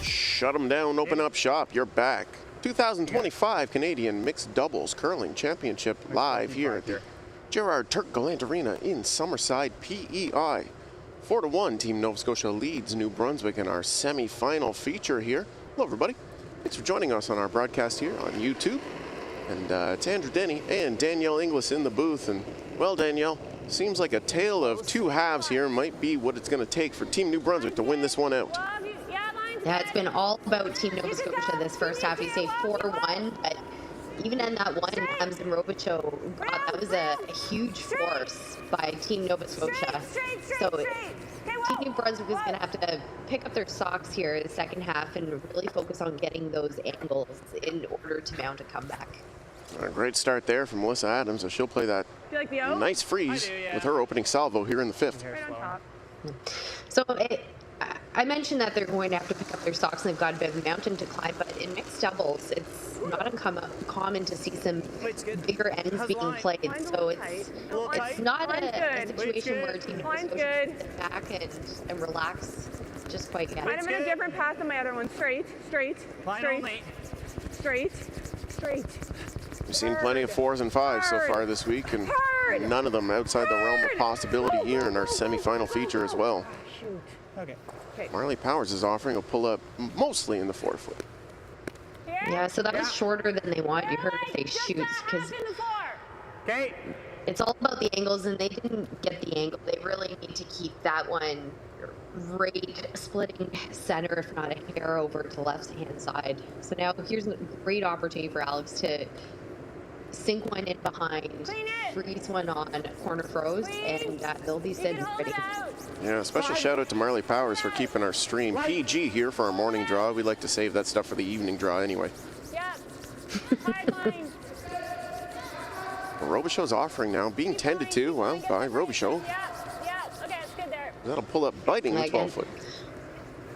Shut them down, open up shop, you're back. 2025 Canadian Mixed Doubles Curling Championship live here at the Gerard Turk Gallant Arena in Summerside, PEI. 4-1, Team Nova Scotia leads New Brunswick in our semi-final feature here. Hello everybody, thanks for joining us on our broadcast here on YouTube. And it's Andrew Denny and Danielle Inglis in the booth. And well, Danielle, seems like a tale of two halves here might be what it's going to take for Team New Brunswick to win this one out. Yeah, it's been all about Team Nova Scotia this first half. You say 4-1, but even in that one, Amazon Robichaud, God, that was a huge force by Team Nova Scotia. So Team New Brunswick is going to have to pick up their socks here in the second half and really focus on getting those angles in order to mount a comeback. A great start there from Melissa Adams, so she'll play that nice freeze with her opening salvo here in the fifth. So I mentioned that they're going to have to pick up their stocks and they've got a bit of a mountain to climb, but in mixed doubles, it's not uncommon to see some bigger ends being played. So it's not a situation where a team is supposed to sit back and relax just quite yet. I'm in a different path than my other one. Straight, straight, straight, straight, straight. We've seen plenty of 4s and 5s so far this week, and none of them outside the realm of possibility here in our semifinal feature as well. Okay. Marley Powers is offering a pull-up mostly in the 4-foot. Yeah, so that was shorter than they want. You heard her say shoots because it's all about the angles, and they didn't get the angle. They really need to keep that one right splitting center, if not a hair over to the left-hand side. So now here's a great opportunity for Alex to sink one in behind, freeze one on corner throws, and they'll be sitting ready. Yeah, special shout out to Marley Powers for keeping our stream PG here for our morning draw. We like to save that stuff for the evening draw anyway. Robichaud's offering now, being 10-2, well, by Robichaud. That'll pull up biting the 12-foot.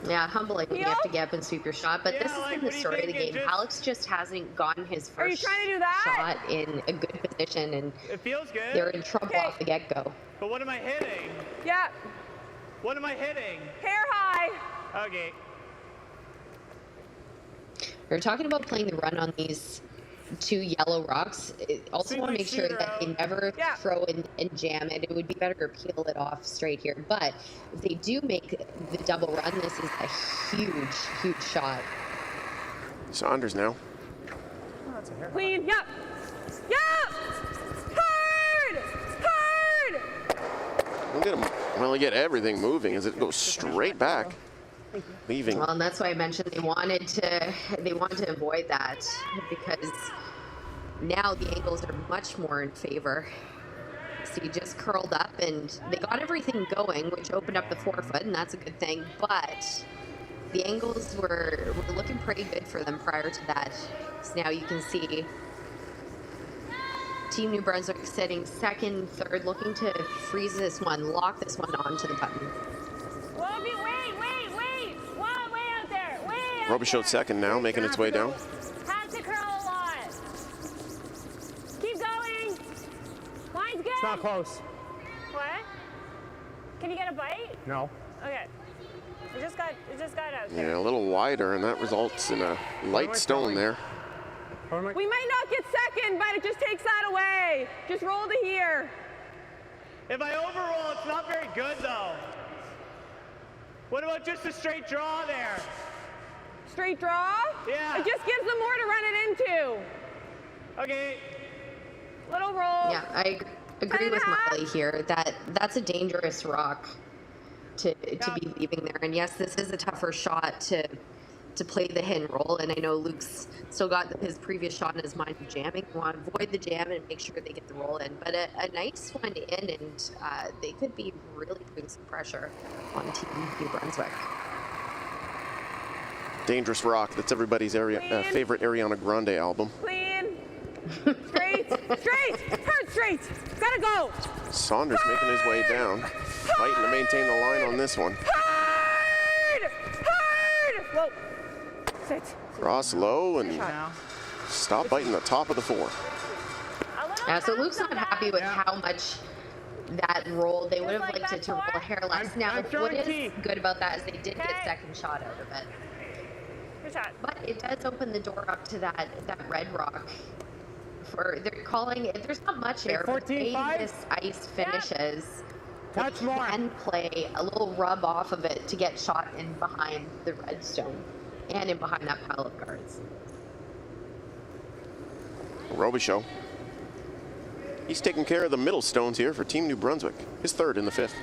Yeah, humbling when you have to get up and sweep your shot, but this has been the story of the game. Alex just hasn't gotten his first shot in a good position, and it feels good. They're in trouble off the get-go. But what am I hitting? Yeah. What am I hitting? Hair high. Okay. We're talking about playing the run on these 2 yellow rocks. Also want to make sure that they never throw and jam it. It would be better to peel it off straight here. But if they do make the double run, this is a huge, huge shot. Saunders now. Clean. Yep. Yep. Hard. Hard. Look at him really get everything moving as it goes straight back. Leaving. Well, and that's why I mentioned they wanted to avoid that, because now the angles are much more in favor. So you just curled up and they got everything going, which opened up the 4-foot, and that's a good thing. But the angles were looking pretty good for them prior to that. So now you can see Team New Brunswick sitting second, third, looking to freeze this one, lock this one onto the button. Robichaud second now, making its way down. Have to curl a lot. Keep going. Line's good. It's not close. What? Can you get a bite? No. Okay. It just got out there. Yeah, a little wider, and that results in a light stone there. We might not get second, but it just takes that away. Just roll to here. If I overroll, it's not very good though. What about just a straight draw there? Straight draw? Yeah. It just gives them more to run it into. Okay. Little roll. Yeah, I agree with Marley here. That's a dangerous rock to be leaving there. And yes, this is a tougher shot to play the hit and roll. And I know Luke's still got his previous shot in his mind of jamming. We want to avoid the jam and make sure they get the roll in. But a nice one in, and they could be really putting some pressure on Team New Brunswick. Dangerous Rock, that's everybody's favorite Ariana Grande album. Clean. Straight. Straight. Hard straight. Gotta go. Saunders making his way down, fighting to maintain the line on this one. Hard. Hard. Whoa. Sit. Cross low and stop biting the top of the 4. Yeah, so Luke's not happy with how much that roll. They would have liked it to roll a hair less. Now, what is good about that is they did get second shot out of it. But it does open the door up to that red rock. They're calling it, there's not much air, but the way this ice finishes, they can play a little rub off of it to get shot in behind the red stone and in behind that pile of guards. Robichaud. He's taking care of the middle stones here for Team New Brunswick. His third in the 5th.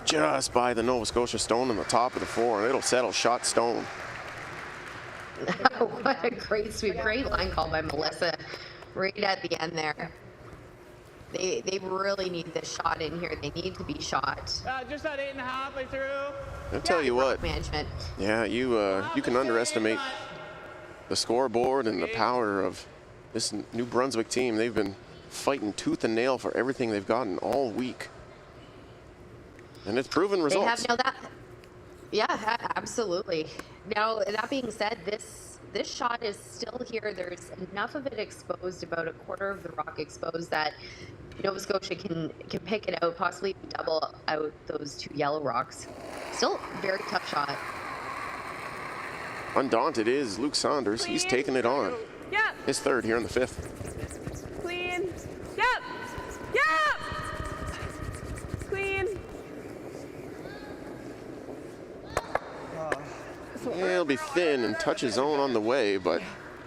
Just by the Nova Scotia stone on the top of the 4, and it'll settle shot stone. What a great sweep. Great line call by Melissa right at the end there. They really need this shot in here. They need to be shot. Just at 8.5, I threw. I'll tell you what. Management. Yeah, you can underestimate the scoreboard and the power of this New Brunswick team. They've been fighting tooth and nail for everything they've gotten all week. And it's proven results. They have, now that, yeah, absolutely. Now, that being said, this shot is still here. There's enough of it exposed, about a quarter of the rock exposed, that Nova Scotia can pick it out, possibly double out those 2 yellow rocks. Still very tough shot. Undaunted is Luke Saunders. He's taking it on. Yep. His 3rd here in the 5th. Clean. Yep. Clean. It'll be thin and touch his own on the way, but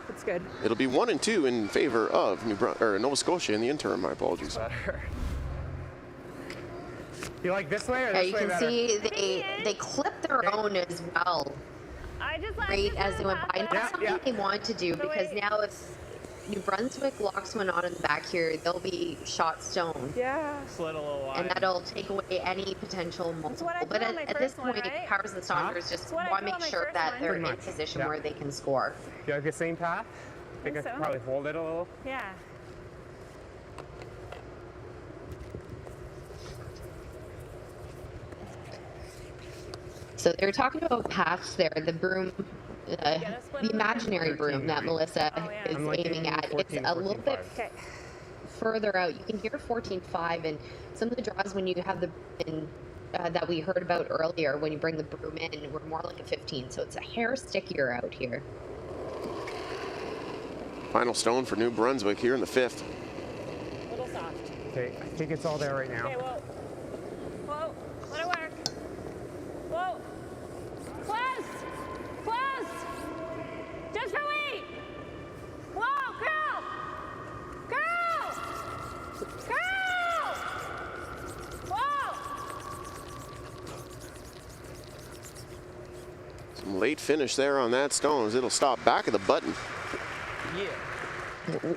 that's good. It'll be 1 and 2 in favor of Nova Scotia in the interim. My apologies. You like this way or this you way can better? see they clip their own as well. Right as they went by. Not something they want to do, because now if New Brunswick locks one on in the back here, they'll be shot stone. Yeah. Slid a little wide. And that'll take away any potential multiple. But at this point, Powers and Saunders just want to make sure that they're in a position where they can score. Do you like the same path? I think I could probably hold it a little. Yeah. So they're talking about paths there. The broom, the imaginary broom that Melissa is aiming at. 14, it's a little bit 14, further out. You can hear 14.5, and some of the draws when you have the that we heard about earlier, when you bring the broom in, we're more like a 15. So it's a hair stickier out here. Final stone for New Brunswick here in the 5th. A little soft. Okay, I think it's all there right now. Okay, whoa, let it work. Whoa, close, just wait. Whoa, girl. Whoa. Some late finish there on that stone as it'll stop back of the button. Yeah.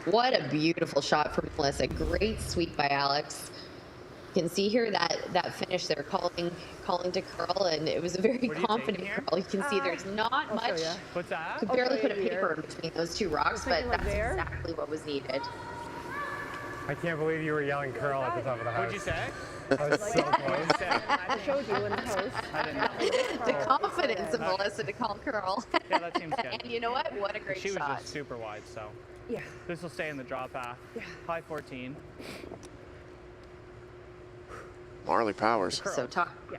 What a beautiful shot from Melissa. Great sweep by Alex. You can see here that finish there, calling to curl, and it was a very confident curl. You can see there's not much. What's that? Could barely put a paper in between those 2 rocks, but that's exactly what was needed. I can't believe you were yelling curl at the top of the house. What'd you say? I was so close. I showed you in the house. I didn't know. The confidence of Melissa to call curl. Yeah, that seems good. And you know what? What a great she shot. was just super wide, so. Yeah. This will stay in the draw path. Yeah. High 14. Marley Powers. So tough. Yeah.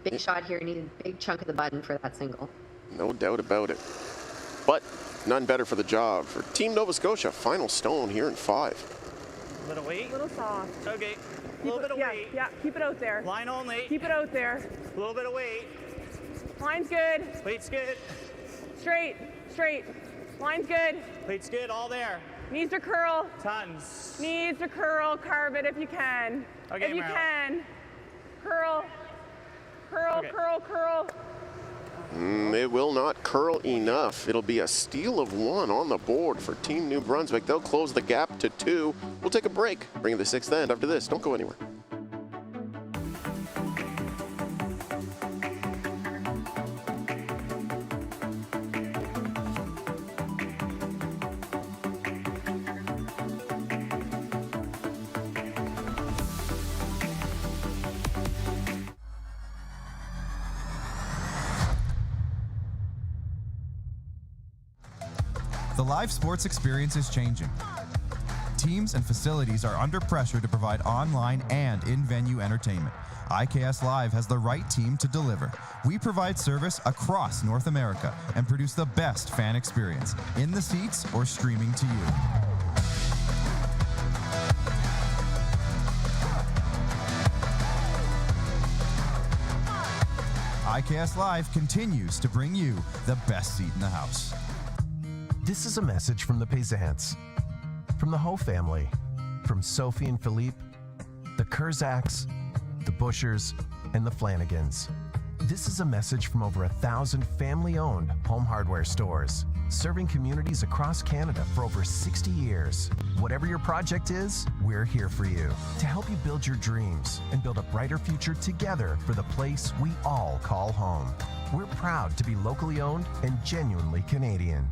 Big shot here. Needed a big chunk of the button for that single. No doubt about it. But none better for the job. For Team Nova Scotia, final stone here in 5. A little weight. A little soft. Okay. A little bit of weight. Yeah, keep it out there. Line only. Keep it out there. A little bit of weight. Line's good. Weight's good. Straight. Line's good. Weight's good, all there. Needs to curl. Tons. Needs to curl. Carve it if you can. Okay, if you Marilyn. can. Curl. Okay. Curl. It will not curl enough. It'll be a steal of 1 on the board for Team New Brunswick. They'll close the gap to 2. We'll take a break. Bring the 6th end after this. Don't go anywhere. The live sports experience is changing. Teams and facilities are under pressure to provide online and in-venue entertainment. IKS Live has the right team to deliver. We provide service across North America and produce the best fan experience, in the seats or streaming to you. IKS Live continues to bring you the best seat in the house. This is a message from the Payzants, from the Ho family, from Sophie and Philippe, the Kurzaks, the Bushers, and the Flanagans. This is a message from over 1,000 family-owned home hardware stores, serving communities across Canada for over 60 years. Whatever your project is, we're here for you to help you build your dreams and build a brighter future together for the place we all call home. We're proud to be locally owned and genuinely Canadian.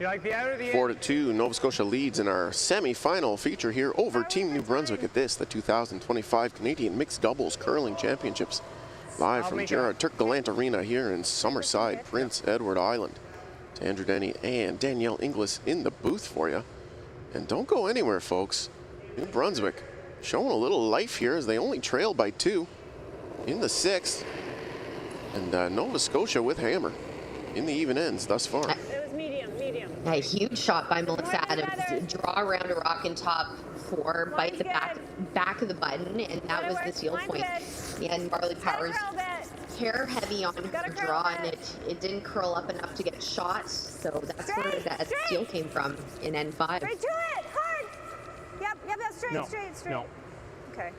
You like the out or the 4-2, Nova Scotia leads in our semi-final feature here over Team New Brunswick at the 2025 Canadian Mixed Doubles Curling Championships. Live from Gerard Turk Gallant Arena here in Summerside, Prince Edward Island. It's Andrew Denny and Danielle Inglis in the booth for you. And don't go anywhere, folks. New Brunswick showing a little life here as they only trail by 2 in the 6th. And Nova Scotia with hammer in the even ends thus far. It was medium. A huge shot by Melissa Adams. Draw around a rock and top 4, bite the back of the button, and that was the seal point. And Marley Powers hair heavy on her draw, and it didn't curl up enough to get shot, so that's where that steal came from in N5. Straight to it, hard. Yep, that's straight. No. Okay.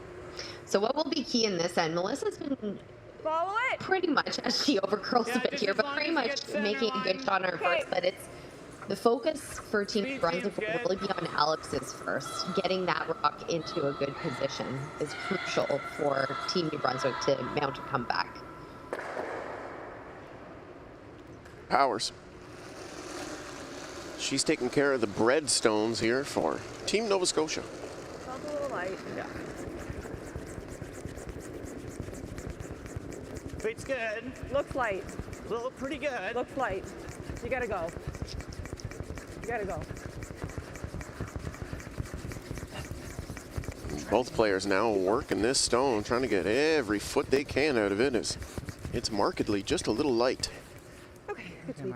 So what will be key in this end? Melissa's been follow it pretty much, as she overcurls a bit here, but pretty much making a good shot on her first. But it's the focus for Team New Brunswick will really be on Alex's first. Getting that rock into a good position is crucial for Team New Brunswick to mount a comeback. Powers. She's taking care of the breadstones here for Team Nova Scotia. Felt a little light. Yeah. Weight's good. Looks light. Look pretty good. Looks light. You gotta go. Both players now working this stone, trying to get every foot they can out of it. As it's markedly just a little light. Okay, good sweep.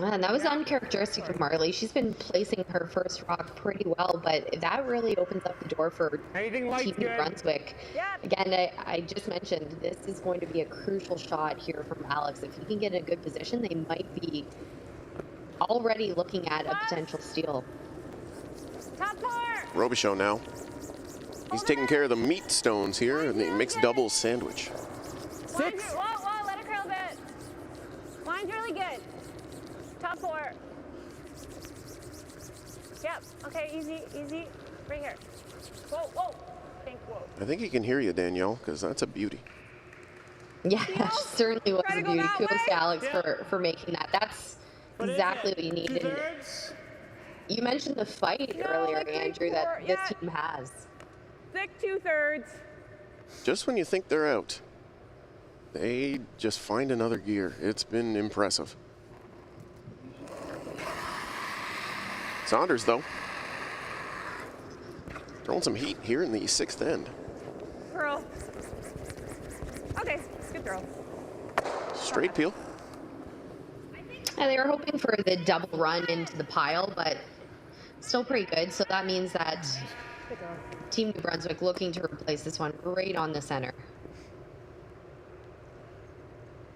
And that was uncharacteristic of Marley. She's been placing her first rock pretty well, but that really opens up the door for Team New Brunswick. Again, I just mentioned this is going to be a crucial shot here from Alex. If he can get in a good position, they might be already looking at a potential steal. Top 4. Robichaud now. He's taking care of the meat stones here in the mixed doubles sandwich. 6. Whoa, let it curl a bit. Line's really good. Top 4. Yep, okay, easy. Right here. Whoa. I think he can hear you, Danielle, because that's a beauty. Yeah, certainly was a beauty. Kudos to Alex for making that. That's exactly what you need. And you mentioned the fight earlier, Andrew, that this team has. Thick 2/3. Just when you think they're out, they just find another gear. It's been impressive. Saunders, though, throwing some heat here in the 6th end. Curl. Okay, good throw. Straight peel. And they were hoping for the double run into the pile, but still pretty good. So that means that Team New Brunswick looking to replace this one right on the center.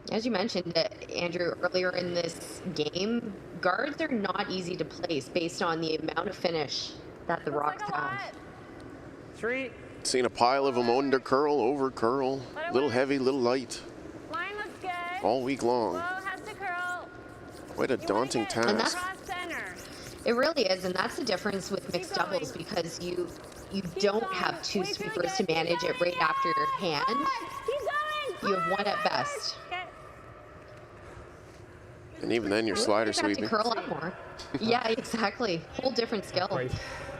As you mentioned, Andrew, earlier in this game, guards are not easy to place based on the amount of finish that the Rocks have. 3. Seen a pile of them under curl, over curl, little heavy, little light. Line looks good. All week long. Has to curl. Quite a daunting task. It really is, and that's the difference with mixed doubles because you don't have 2 sweepers to manage it right after your hand. You have 1 at best. And even then, your slider sweeping. To curl up more. Yeah, exactly. Whole different skill.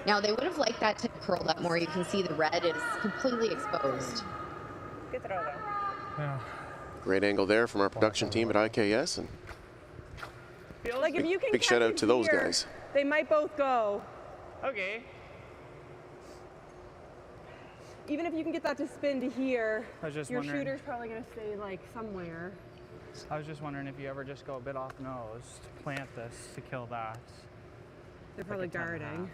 Now, they would have liked that to curl up more. You can see the red is completely exposed. Good throw, though. Yeah. Great angle there from our production team at IKS. And like if you can big shout out to those guys. They might both go. Okay. Even if you can get that to spin to here, your wondering. shooter's probably going to stay like somewhere. I was just wondering if you ever just go a bit off nose to plant this to kill that. They're probably darting.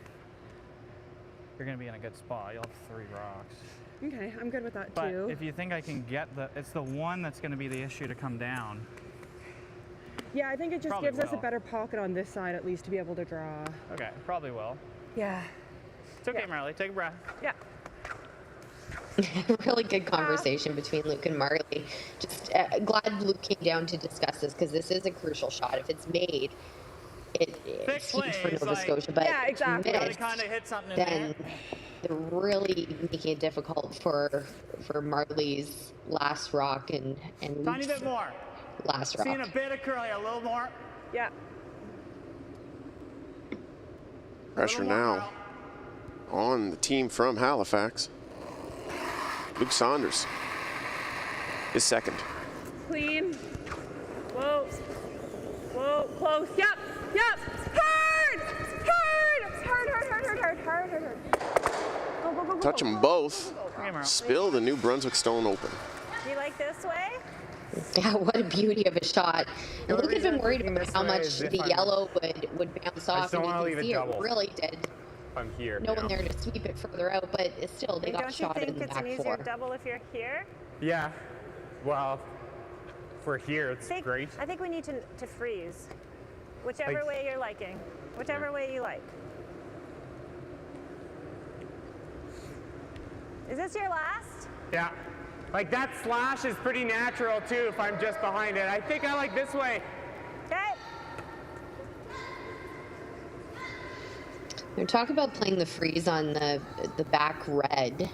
You're going to be in a good spot. You'll have 3 rocks. Okay, I'm good with that but too. If you think I can get it's the one that's going to be the issue to come down. Yeah, I think it just Probably gives us a will. better pocket on this side at least to be able to draw. Okay, probably will. Yeah. It's okay, Marley. Take a breath. Yeah. Really good conversation between Luke and Marley. Just glad Luke came down to discuss this because this is a crucial shot. If it's made, it's huge for Nova Scotia. But yeah, exactly. if it's Kind of hit something in then there. they're really making it difficult for Marley's last rock and Tiny Luke's bit more. last rock. Seeing a bit of curl here, a little more. Yeah. Pressure now on the team from Halifax. Luke Saunders is second. Clean. Whoa. Whoa, close. Yep. Yep. Hard. Hard. Hard, hard, hard, hard, hard, hard, hard, hard. Go, go, go, go. Touch them both. Spill the New Brunswick Stone open. Do you like this way? Yeah, what a beauty of a shot. And Luke has been worried about how much the yellow would bounce off, and you can see it really did. I'm here. No one there to sweep it further out, but still, they got shot in the back four. Don't you think it's an easier double if you're here? Yeah. Well, if we're here, it's great. I think we need to freeze. Whichever way you're liking. Whichever way you like. Is this your last? Yeah. Like that slash is pretty natural too if I'm just behind it. I think I like this way. Okay. They're talking about playing the freeze on the back red,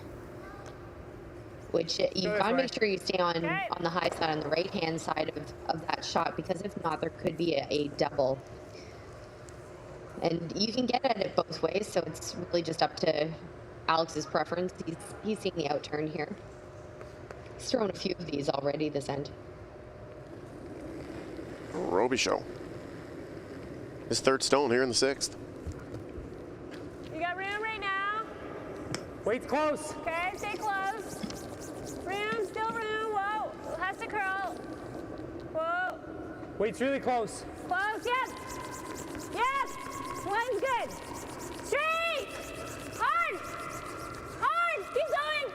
which you've got to make sure you stay on the high side, on the right-hand side of that shot, because if not, there could be a double. And you can get at it both ways, so it's really just up to Alex's preference. He's seeing the outturn here. He's thrown a few of these already this end. Robichaud. His third stone here in the sixth. You got room right now? Wait, close. Okay, stay close. Room, still room. Whoa, has to curl. Whoa. Wait's really close. Close, yes. Yes. One's good. Straight. Hard. Hard. Keep going.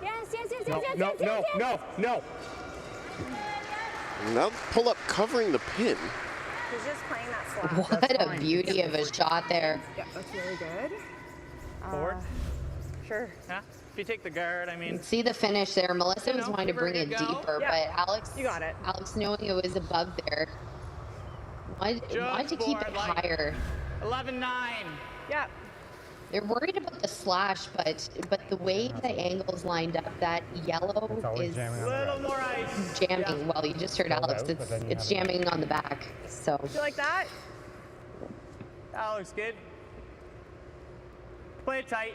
Yes, yes, yes, No, yes, yes, no, yes, no, yes, yes. no, no. Now pull up covering the pin. He's just playing that slash. What a beauty of a shot there. Yeah, that's really good. Forward? Sure. Yeah. If you take the guard, I mean. See the finish there. Melissa was wanting to bring it deeper, Yeah. but Alex, You got it. Alex, knowing it was above there, wanted to keep it higher. 11-9. Yeah. They're worried about the slash, but the way the angle's lined up, that yellow is Little more ice. jamming. Well, you just heard Alex. It's jamming on the back. So. You like that? That looks good. Play it tight.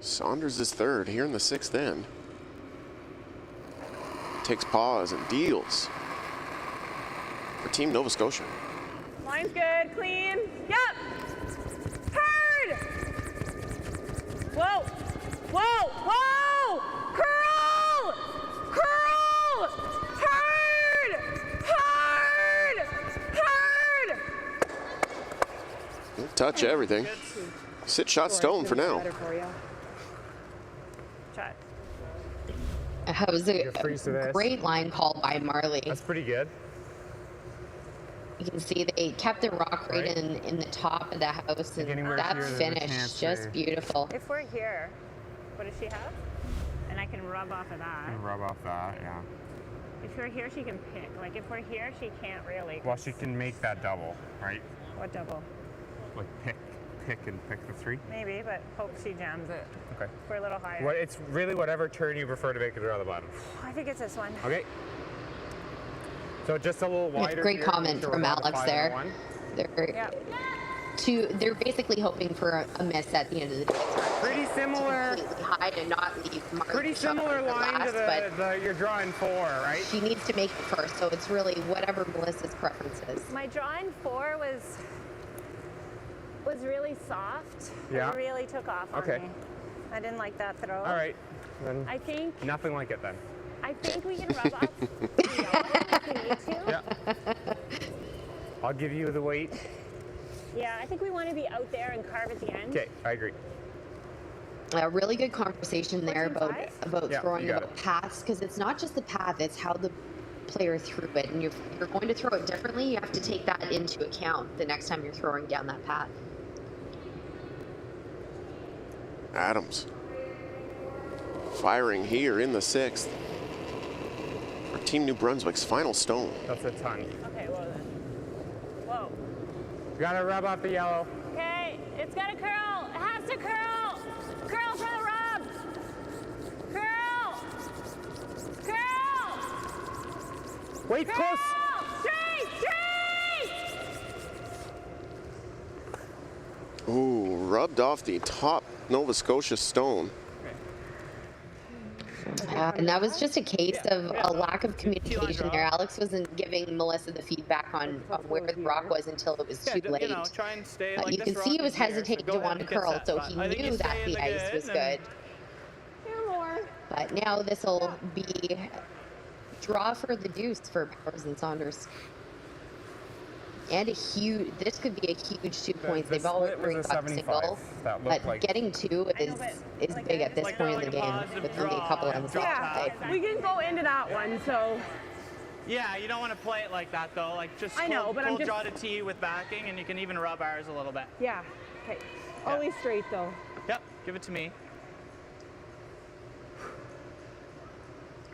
Saunders is third here in the sixth end. Takes pause and deals for Team Nova Scotia. Line's good, clean. Yep. Hard. Whoa. Whoa. Whoa. Curl. Curl. Hard. Hard. Hard. Don't touch everything. Sit shot stone for now. Shot. That was a great line call by Marley. That's pretty good. You can see they kept the rock right in the top of the house, and that finish just beautiful. If we're here, what does she have? And I can rub off of that. Rub off that, yeah. If you're here, she can pick. Like if we're here, she can't really. Well, she can make that double, right? What double? Like pick and pick the three. Maybe, but hope she jams it. Okay. We're a little higher. Well, it's really whatever turn you prefer to make it around the bottom. I think it's this one. Okay. So just a little wider. Great comment from Alex there. They're basically hoping for a miss at the end of the day. Pretty similar. Completely high to not leave Mark. Pretty similar line to the you're drawing four, right? She needs to make it first, so it's really whatever Melissa's preference is. My drawing four was really soft. Yeah. It really took off on me. I didn't like that throw. All right. Then I think nothing like it then. I think we can rub off if we need to. Yeah. I'll give you the weight. Yeah, I think we want to be out there and carve at the end. Okay, I agree. A really good conversation there about throwing the paths, because it's not just the path, it's how the player threw it. And if you're going to throw it differently, you have to take that into account the next time you're throwing down that path. Adams firing here in the 6th. For Team New Brunswick's final stone. That's a ton. Okay, whoa then. Whoa. You gotta rub off the yellow. Okay, it's gotta curl. It has to curl. Curl for the rub. Curl. Curl. Wait, curl. close. Straight, straight. Ooh, rubbed off the top Nova Scotia stone. And that was just a case of a lack of communication there. Alex wasn't giving Melissa the feedback on where the rock was until it was too late. Try and stay like You this can see he was rock here, hesitating so to go want to ahead and curl, get so set. he I think knew you that stay in the ice was and- good. But now this will be draw for the deuce for Powers and Saunders. And this could be a huge 2 points. They've all bring up single, but getting 2 is big at this point in the game with only a couple ends left to play. We can go into that one, so. Yeah, you don't want to play it like that though. Like just I know, but I'm just draw to tee with backing, and you can even rub ours a little bit. Yeah. Okay. Always straight though. Yep. Give it to me.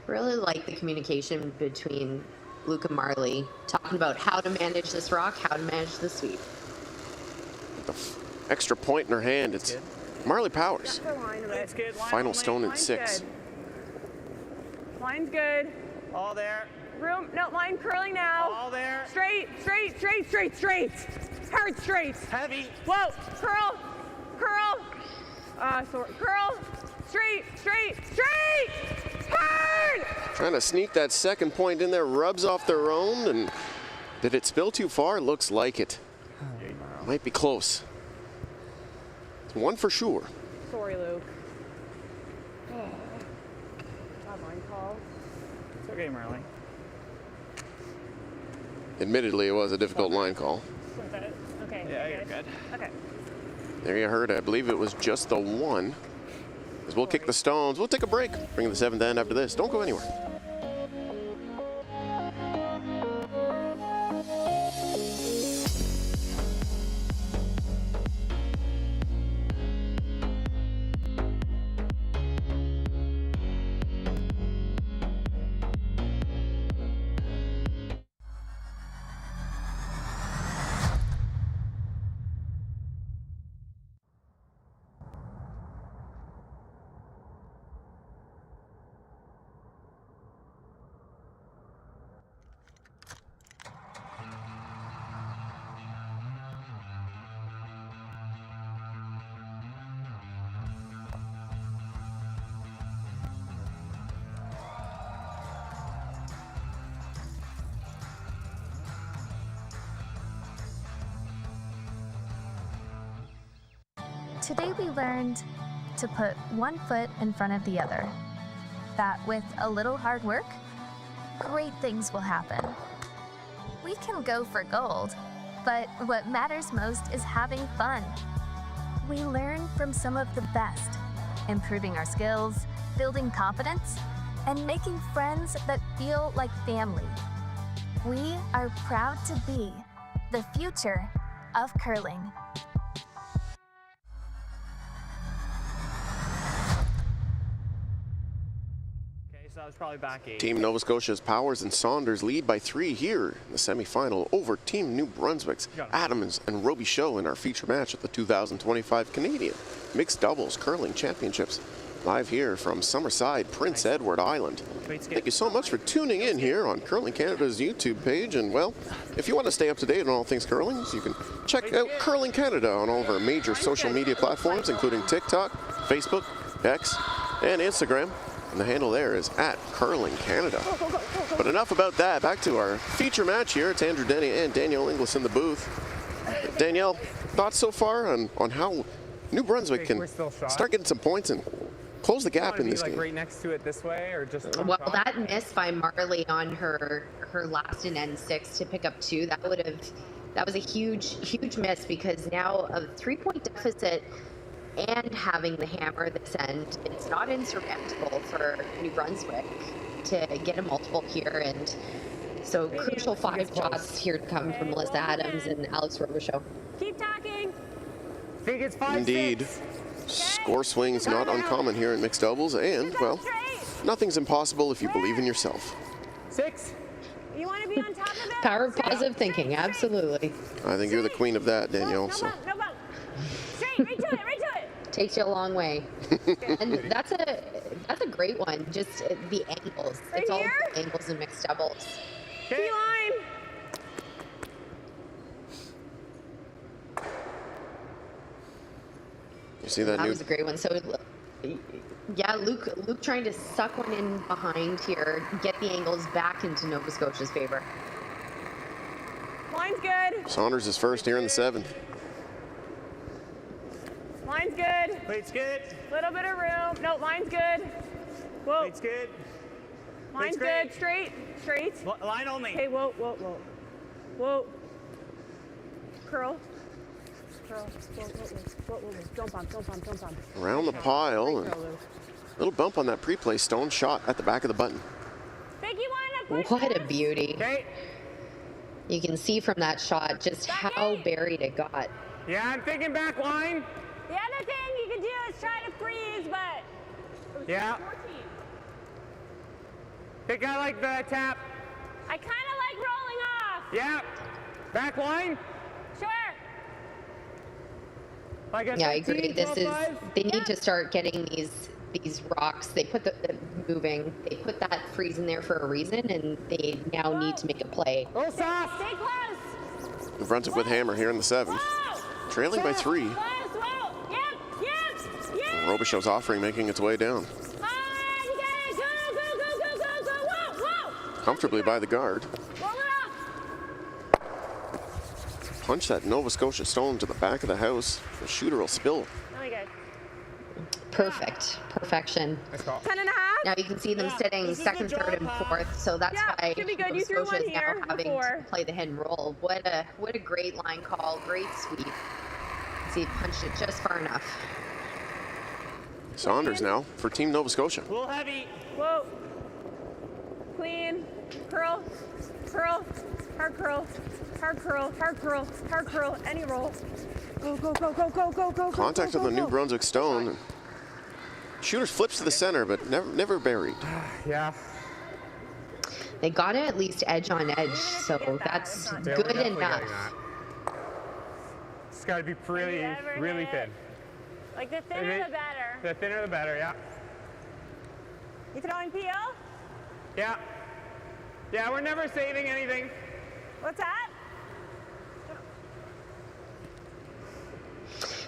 Really like the communication between Luke and Marley, talking about how to manage this rock, how to manage the sweep. The extra point in her hand. It's Marley Powers. It's good. Final stone in 6. Line's good. All there. Room, no, line curling now. All there. Straight, straight, straight, straight, straight. Hard straight. Heavy. Whoa, curl, curl. Curl, straight, straight, straight. Hard. Trying to sneak that second point in there, rubs off their own, and did it spill too far? Looks like it. Might be close. It's one for sure. Sorry, Luke. Bad line call. It's okay, Marley. Admittedly, it was a difficult line call. Okay. Yeah, you're good. Okay. There you heard it. I believe it was just the one. As we'll kick the stones. We'll take a break. Bring the 7th end after this. Don't go anywhere. Today we learned to put one foot in front of the other. That with a little hard work, great things will happen. We can go for gold, but what matters most is having fun. We learn from some of the best, improving our skills, building confidence, and making friends that feel like family. We are proud to be the future of curling. So I was probably back 8. Team Nova Scotia's Powers and Saunders lead by 3 here in the semifinal over Team New Brunswick's Adams and Roby Show in our feature match at the 2025 Canadian Mixed Doubles Curling Championships. Live here from Summerside, Prince Edward Island. Thank you so much for tuning in here on Curling Canada's YouTube page. And well, if you want to stay up to date on all things curling, you can check out Curling Canada on all of our major social media platforms, including TikTok, Facebook, X, and Instagram. And the handle there is @CurlingCanada. But enough about that. Back to our feature match here. It's Andrew Denny and Danielle Inglis in the booth. Danielle, thoughts so far on how New Brunswick can start getting some points and close the gap in this game? Right next to it this way, or just on Well, top? that miss by Marley on her last in N6 to pick up 2, that was a huge miss, because now a 3-point deficit and having the hammer this end, it's not insurmountable for New Brunswick to get a multiple here. And so crucial 5 shots here to come from Melissa Adams and Alex Robichaud. Keep talking. Think it's 5-6. Indeed. Score swings not uncommon here in mixed doubles, and, well, nothing's impossible if you believe in yourself. 6. You want to be on top of it? Power of positive thinking, absolutely. I think you're the queen of that, Danielle. No So. bump, no bump. Straight, right to it, right to it. Takes you a long way. And that's a great one. Just the angles. Right it's all here? the angles in mixed doubles. Key line. You see that That new... was a great one. So, yeah, Luke trying to suck one in behind here, get the angles back into Nova Scotia's favor. Line's good. Saunders is first here in the 7th. Line's good. Weight's good. Little bit of room. No, line's good. Whoa. Weight's good. Line's Weight's good. Straight. Straight. Line only. Okay, whoa, whoa, whoa. Whoa. Curl. Curl. Whoa, whoa, whoa, whoa, whoa. Don't bump, don't bump, don't bump. Around the pile. And little bump on that pre-play. Stone shot at the back of the button. Think you want to push What a beauty. Okay. You can see from that shot just how buried it got. Yeah, I'm thinking back line. The other thing you can do is try to freeze, but... Yeah. 14. Think I like the tap. I kind of like rolling off. Yeah. Back line. Sure. Like a Yeah, I agree. 13, This is 12-5. they need to start getting these rocks. They put the moving. They put that freeze in there for a reason, and they now need to make a play. A little soft. Stay close. New Brunswick with hammer here in the 7th. Whoa. Trailing by 3. Close, whoa. Yep. Robichaux's offering making its way down. Hard, you got it. Go. Whoa. Comfortably by the guard. Roll it up. Punch that Nova Scotia stone to the back of the house. The shooter will spill. Really good. Perfect. Perfection. 10.5. Now you can see them sitting this is second, the third, and drop, fourth. So that's Yeah, why should be good. Nova You threw Scotia one is now here having before. to play the hit and roll. What a great line call. Great sweep. See, punched it just far enough. Saunders now for Team Nova Scotia. A little heavy. Whoa. Clean. Curl. Curl. Hard curl. Hard curl. Hard curl. Hard curl. Any roll. Go. Contact on the New Brunswick stone. Shooter flips to the center, but never buried. Yeah. They got it at least edge on edge, so that's Yeah, we're good definitely enough. getting that. It's got to be really, ever really hit? thin. Like the thinner the better. The thinner the better, yeah. You throwing PO? Yeah. Yeah, we're never saving anything. What's that?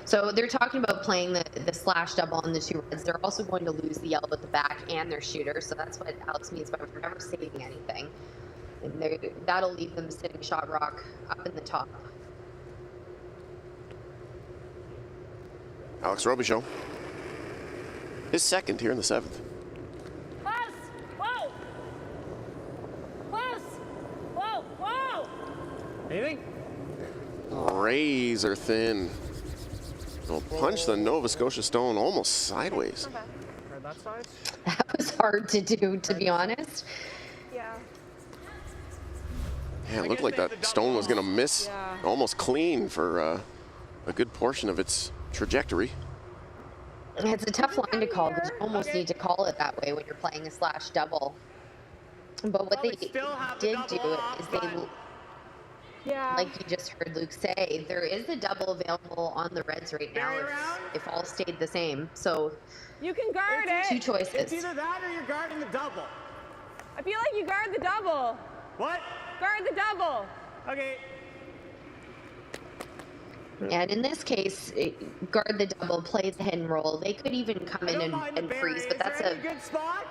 So they're talking about playing the slash double on the two reds. They're also going to lose the yellow at the back and their shooter. So that's what Alex means by we're never saving anything. And that'll leave them sitting shot rock up in the top. Alex Robichaud. His second here in the 7th. Close. Whoa. Close. Whoa. Anything? Razor thin. Will punch the Nova Scotia stone almost sideways. Right that side? That was hard to do, to be honest. Yeah. Yeah, it looked like that stone was going to miss almost clean for a good portion of its trajectory. It's a tough line to call, but you almost need to call it that way when you're playing a slash double. But what they did do is like you just heard Luke say, there is a double available on the Reds right now if all stayed the same. So you can guard it. Two choices. It's either that or you're guarding the double. I feel like you guard the double. What? Guard the double. Okay. And in this case, guard the double, play the hit and roll. They could even come in and freeze, but that's a good spot.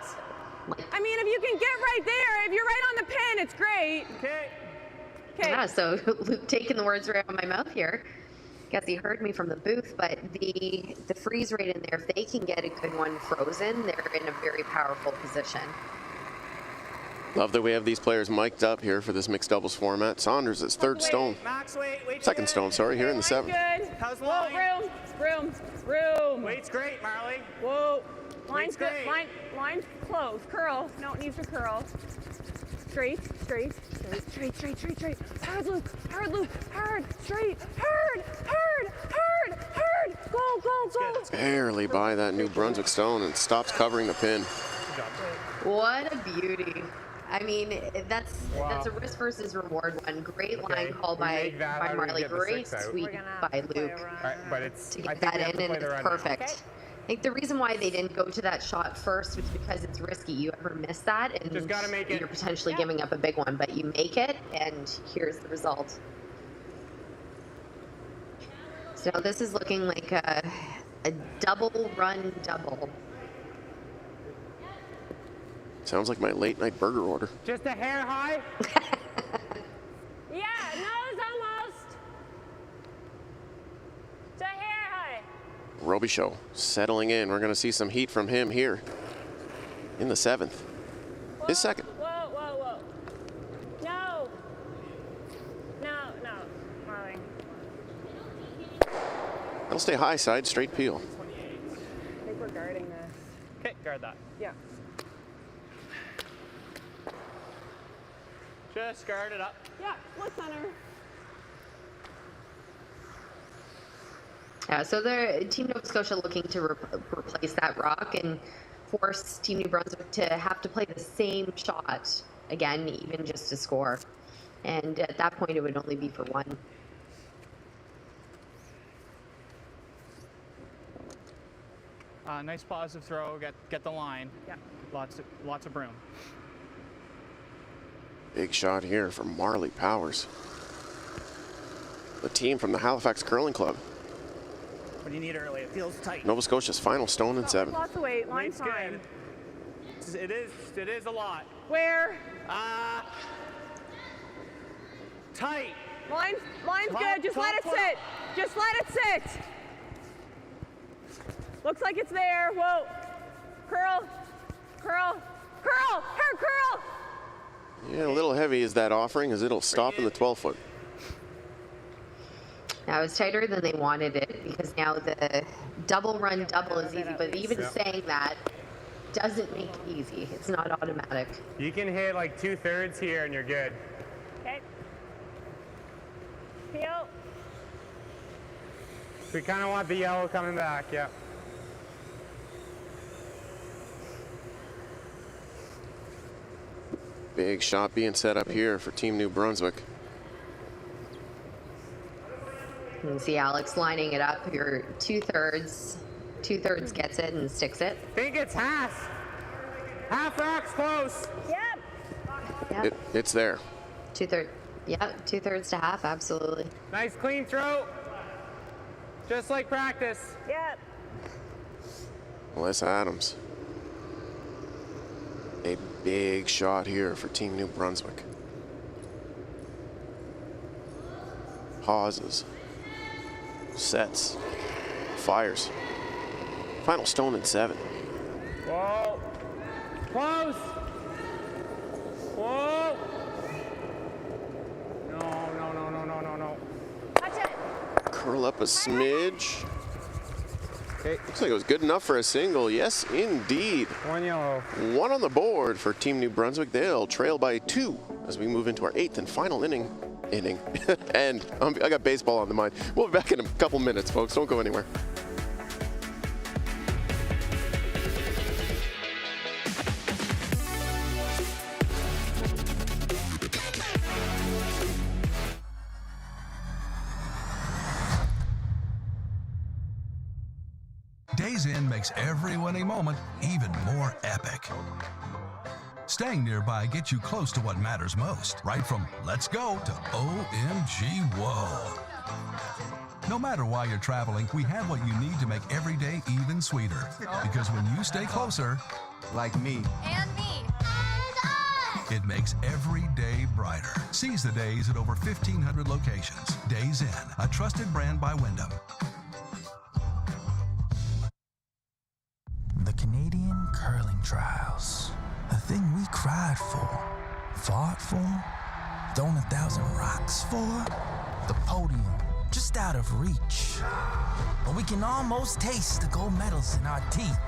I mean, if you can get right there, if you're right on the pin, it's great. Okay. Yeah, so Luke taking the words right out of my mouth here. Guess he heard me from the booth, but the freeze rate in there, if they can get a good one frozen, they're in a very powerful position. Love that we have these players mic'd up here for this mixed doubles format. Saunders is third stone. Max, wait. Second stone, sorry, here in the 7th. Good. How's the Whoa, line? room. Weight's great, Marley. Whoa. Line's Weight's good. great. Line's close. Curl. No, it needs to curl. Straight. Hard, Luke. Hard. Straight. Hard. Barely by that New Brunswick stone and stops covering the pin. What a beauty. I mean, that's a risk versus reward one. Great line call by Marley. Great sweep by Luke But it's, to get that in, and it's perfect. Okay. I think the reason why they didn't go to that shot first was because it's risky. You ever miss that, and Just gotta make it. you're potentially giving up a big one, but you make it, and here's the result. So this is looking like a double run double. Sounds like my late night burger order. just a hair high. Yeah, nose almost. To hair high. Roby Show settling in. We're going to see some heat from him here in the 7th. His second. Whoa. No. No, Marley. That'll stay high side, straight peel. I think we're guarding this. Okay, guard that. Yeah. Just guard it up. Yeah, look center. Yeah, so the Team Nova Scotia looking to replace that rock and force Team New Brunswick to have to play the same shot again, even just to score. And at that point, it would only be for one. Nice positive throw. Get the line. Yeah. Lots of broom. Big shot here from Marley Powers. The team from the Halifax Curling Club. What do you need early? It feels tight. Nova Scotia's final stone in 7. Lots of weight. Line's Weight's fine. good. It is a lot. Where? Tight. Line's Top, good. Just let it top, sit. Just let it sit. Looks like it's there. Whoa. Curl. Her curl. Yeah, a little heavy is that offering as it'll stop in the 12-foot. Now it's tighter than they wanted it because now the double run double is easy, but even saying that doesn't make it easy. It's not automatic. You can hit like 2/3 here and you're good. Okay. Peel. We kind of want the yellow coming back, yeah. Big shot being set up here for Team New Brunswick. You can see Alex lining it up. Your 2/3 gets it and sticks it. I think it's half. Half rock's close. Yep. It's there. 2/3. Yeah, 2/3 to half, absolutely. Nice clean throw. Just like practice. Yep. Melissa Adams. A big shot here for Team New Brunswick. Pauses. Sets. Fires. Final stone in 7. Whoa. Close. Whoa. No. Touch it. Curl up a smidge. Looks like it was good enough for a single. Yes, indeed. One yellow. One on the board for Team New Brunswick. They'll trail by 2 as we move into our 8th and final inning. And I got baseball on the mind. We'll be back in a couple minutes, folks. Don't go anywhere. Days Inn makes every winning moment even more epic. Staying nearby gets you close to what matters most, right from let's go to OMG whoa. No matter why you're traveling, we have what you need to make every day even sweeter. Because when you stay closer, like me, And me. it makes every day brighter. Seize the days at over 1,500 locations. Days Inn, a trusted brand by Wyndham. The Canadian Curling Trials. A thing we cried for, fought for, thrown 1,000 rocks for. The podium, just out of reach. But we can almost taste the gold medals in our teeth.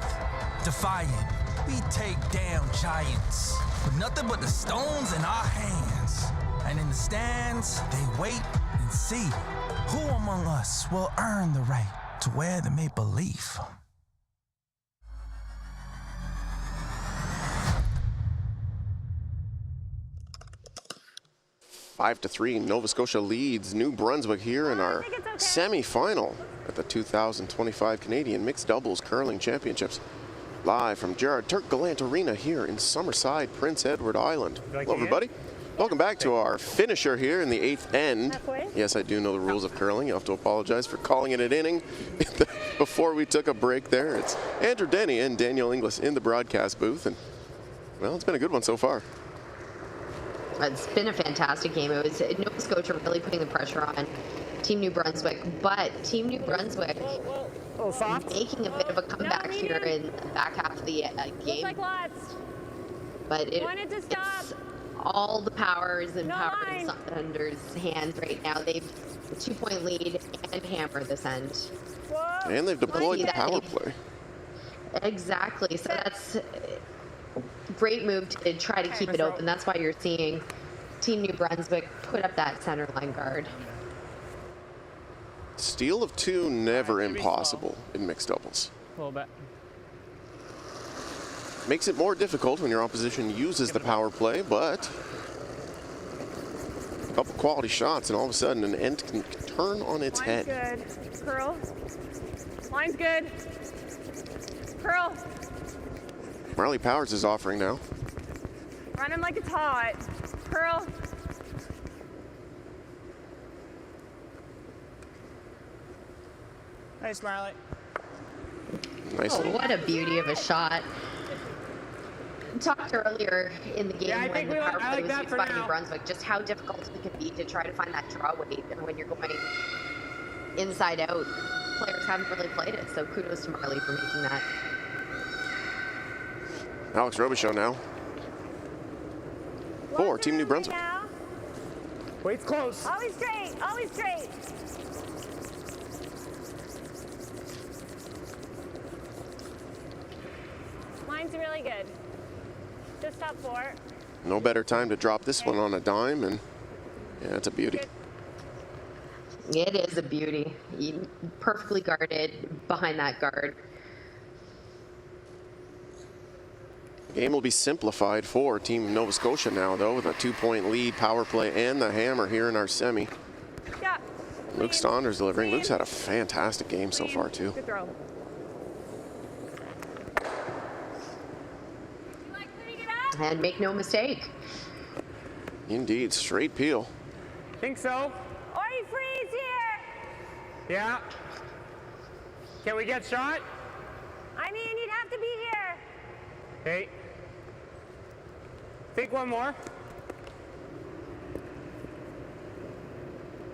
Defiant, we take down giants with nothing but the stones in our hands. And in the stands, they wait and see who among us will earn the right to wear the maple leaf. 5-3, Nova Scotia leads New Brunswick here in our semi-final at the 2025 Canadian Mixed Doubles Curling Championships. Live from Gerard Turk Gallant Arena here in Summerside, Prince Edward Island. Hello, everybody. Welcome back to our finisher here in the 8th end. Yes, I do know the rules of curling. You have to apologize for calling it an inning before we took a break there. It's Andrew Denny and Daniel Inglis in the broadcast booth, and well, it's been a good one so far. It's been a fantastic game. It was Nova Scotia really putting the pressure on Team New Brunswick, but Team New Brunswick making a bit of a comeback here in the back half of the game. But it's all the powers and powers under's hands right now. They've a 2-point lead and hammer this end. And they've deployed the power play. Exactly. So that's a great move to try to keep it open. That's why you're seeing Team New Brunswick put up that center line guard. Steal of 2, never impossible in mixed doubles. A little bit. Makes it more difficult when your opposition uses the power play, but a couple quality shots and all of a sudden an end can turn on its head. Good. Curl. Line's good. Curl. Marley Powers is offering now. Run him like a tot. Curl. Nice, Marley. Nice. Oh, what a beauty of a shot. Talked earlier in the game when the power play was used by New Brunswick, just how difficult it can be to try to find that draw weight when you're going inside out. Players haven't really played it, so kudos to Marley for making that. Alex Robichaud now. For Team New Brunswick. Wait's close. Always straight. Always straight. Line's really good. Just top 4. No better time to drop this one on a dime, and yeah, it's a beauty. It is a beauty. Perfectly guarded behind that guard. The game will be simplified for Team Nova Scotia now, though, with a 2-point lead, power play, and the hammer here in our semi. Yeah. Luke Stonders delivering. Luke's had a fantastic game so far, too. Good throw. And make no mistake. Indeed, straight peel. Think so. Or you freeze here. Yeah. Can we get shot? I mean, you'd have to be here. Okay. Think one more.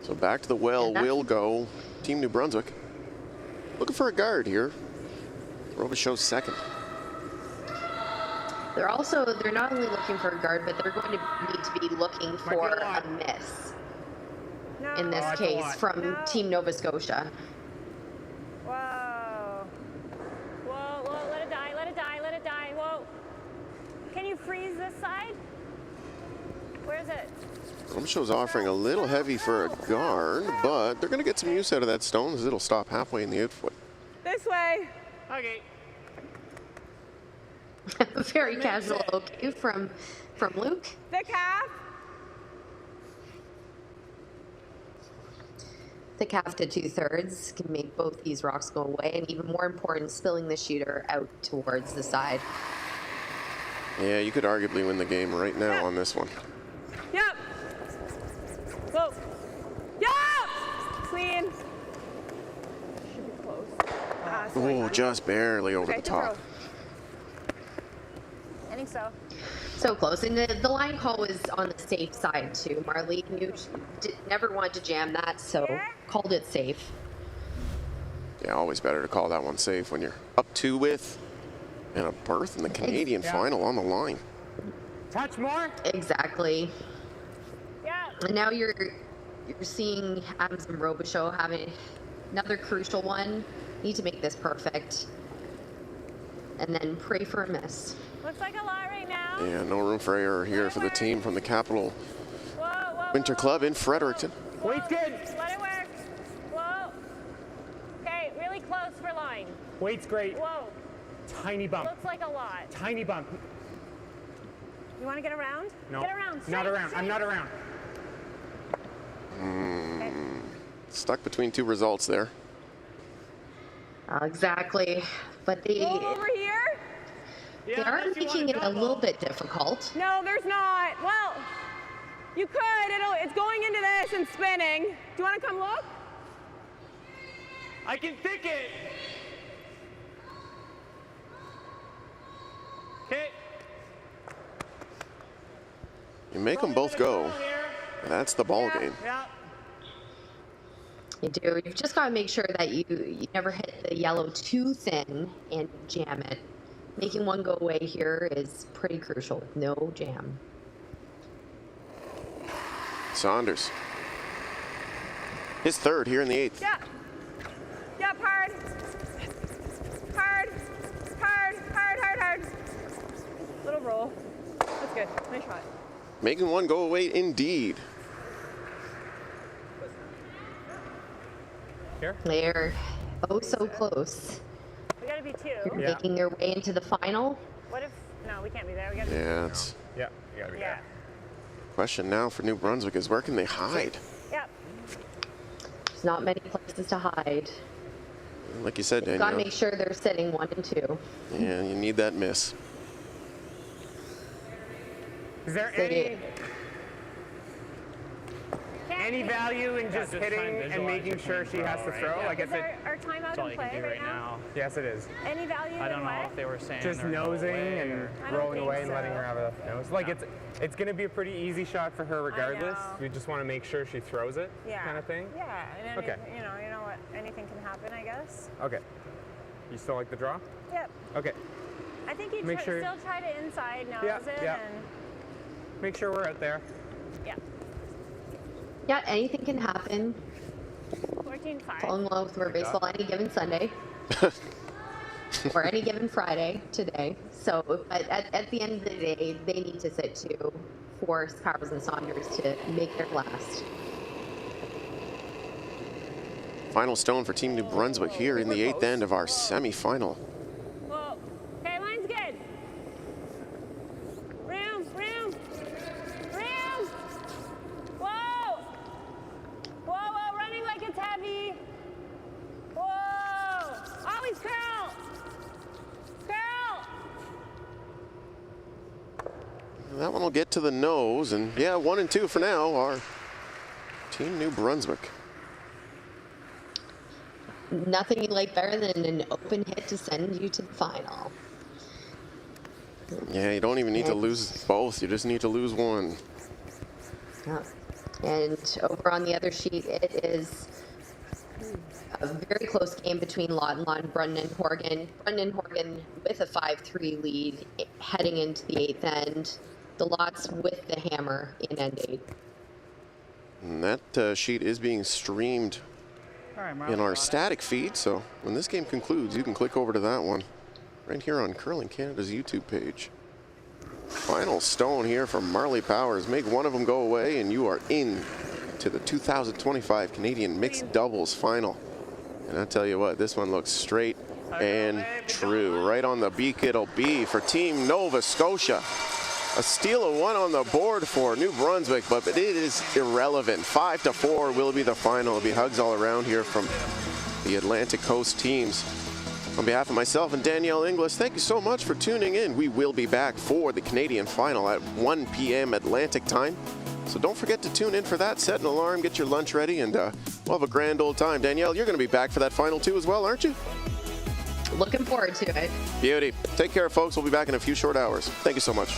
So back to the well will go Team New Brunswick. Looking for a guard here. Robichaud's second. They're not only looking for a guard, but they're going to need to be looking for a miss. In this case, from Team Nova Scotia. Whoa. Whoa, whoa, let it die, let it die, let it die. Whoa. Can you freeze this side? Where is it? Robichaud's offering a little heavy for a guard, but they're going to get some use out of that stone as it'll stop halfway in the outfoot. This way. Okay. Very casual okay from Luke. The calf. The calf to 2/3 can make both these rocks go away, and even more important, spilling the shooter out towards the side. Yeah, you could arguably win the game right now on this one. Yep. Whoa. Yep. Clean. Should be close. Oh, just barely over the top. I think so. So close, and the line call was on the safe side too. Marley never wanted to jam that, so called it safe. Yeah, always better to call that one safe when you're up 2 with and a berth in the Canadian final on the line. Touch more. Exactly. Yeah. And now you're seeing Adams and Robichaud having another crucial one. Need to make this perfect, and then pray for a miss. Looks like a lot right now. Yeah, no room for error here for the team from the Capital Winter Club in Fredericton. Wait's good. Let it work. Whoa. Okay, really looks for line? Weight's great. Whoa. Tiny bump. Looks like a lot. Tiny bump. You want to get around? No. Get around. Not around. Straight. I'm not around. Okay. Stuck between two results there. Exactly. But they over here? They are making it a little bit difficult. No, there's not. Well, you could. It's going into this and spinning. Do you want to come look? I can think it. Okay. You make them both go. That's the ball game. Yeah. You do. You've just got to make sure that you never hit the yellow too thin and jam it. Making one go away here is pretty crucial with no jam. Saunders. His third here in the 8th. Yeah. Yep, hard. Hard. Hard, hard, hard, hard. Little roll. That's good. Nice shot. Making one go away indeed. Here? They're oh so close. We gotta be 2. They're making their way into the final. What if, no, we can't be there. We gotta Yeah, be it's Yeah, you gotta be there. question now for New Brunswick is where can they hide? Yep. There's not many places to hide. Like you said, You've got to Danielle. make sure they're sitting 1 and 2. Yeah, you need that miss. Is there any value in just hitting and making sure she has to throw? Like Is if it, our timeout in play right now? yes, it is. Any value I don't in know what? if they were saying Just they're going nosing away and or- I don't rolling think away and letting so. her have a nose. Like it's going to be a pretty easy shot for her regardless. know. We just want to make sure she throws it, Yeah. kind of thing. Yeah, and Okay. you know what? Anything can happen, I guess. Okay. You still like the draw? Yep. Okay. I think you Make sure- still try to inside nose Yeah, it yeah. and Make sure we're out there. yeah. Yeah, anything can happen. 14-5. Falling in love with where baseball any given Sunday. or any given Friday today. So but at the end of the day, they need to sit to force Powers and Saunders to make their last. Final stone for Team New Brunswick here in the 8th end of our semifinal. Whoa. Okay, line's good. Room. Whoa. Whoa, running like it's heavy. Whoa. Always curl. That one will get to the nose, and yeah, 1 and 2 for now are Team New Brunswick. Nothing you like better than an open hit to send you to the final. Yeah, you don't even need to lose both. You just need to lose one. Yeah. And over on the other sheet, it is a very close game between Lawton and Brunton and Horgan. Brunton and Horgan with a 5-3 lead heading into the 8th end. The Lots with the hammer in end 8. And that sheet is being streamed in our static feed, so when this game concludes, you can click over to that one right here on Curling Canada's YouTube page. Final stone here from Marley Powers. Make one of them go away, and you are in to the 2025 Canadian Mixed Doubles Final. And I tell you what, this one looks straight and true. Right on the beak it'll be for Team Nova Scotia. A steal of one on the board for New Brunswick, but it is irrelevant. 5-4 will be the final. It'll be hugs all around here from the Atlantic Coast teams. On behalf of myself and Danielle Inglis, thank you so much for tuning in. We will be back for the Canadian final at 1 p.m. Atlantic time. So don't forget to tune in for that. Set an alarm, get your lunch ready, and we'll have a grand old time. Danielle, you're going to be back for that final too as well, aren't you? Looking forward to it. Beauty. Take care, folks. We'll be back in a few short hours. Thank you so much.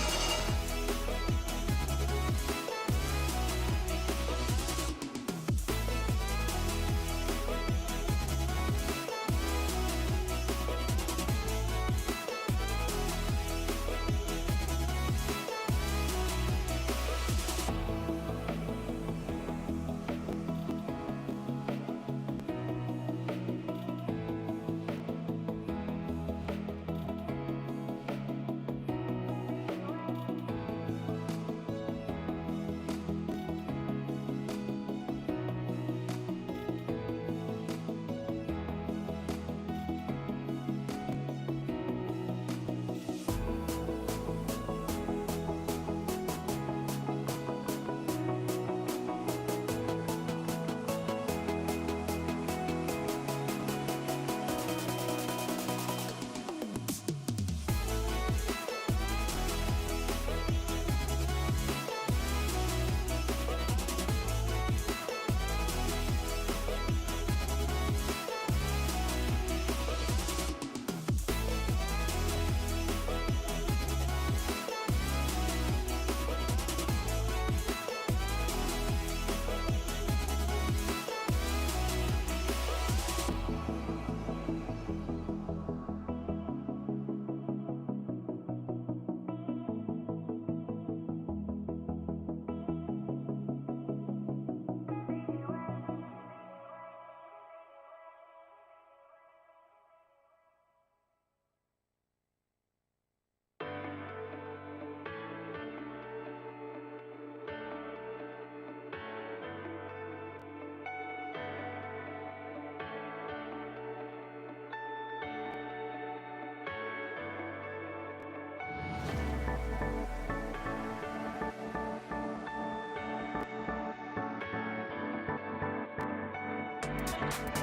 Bye.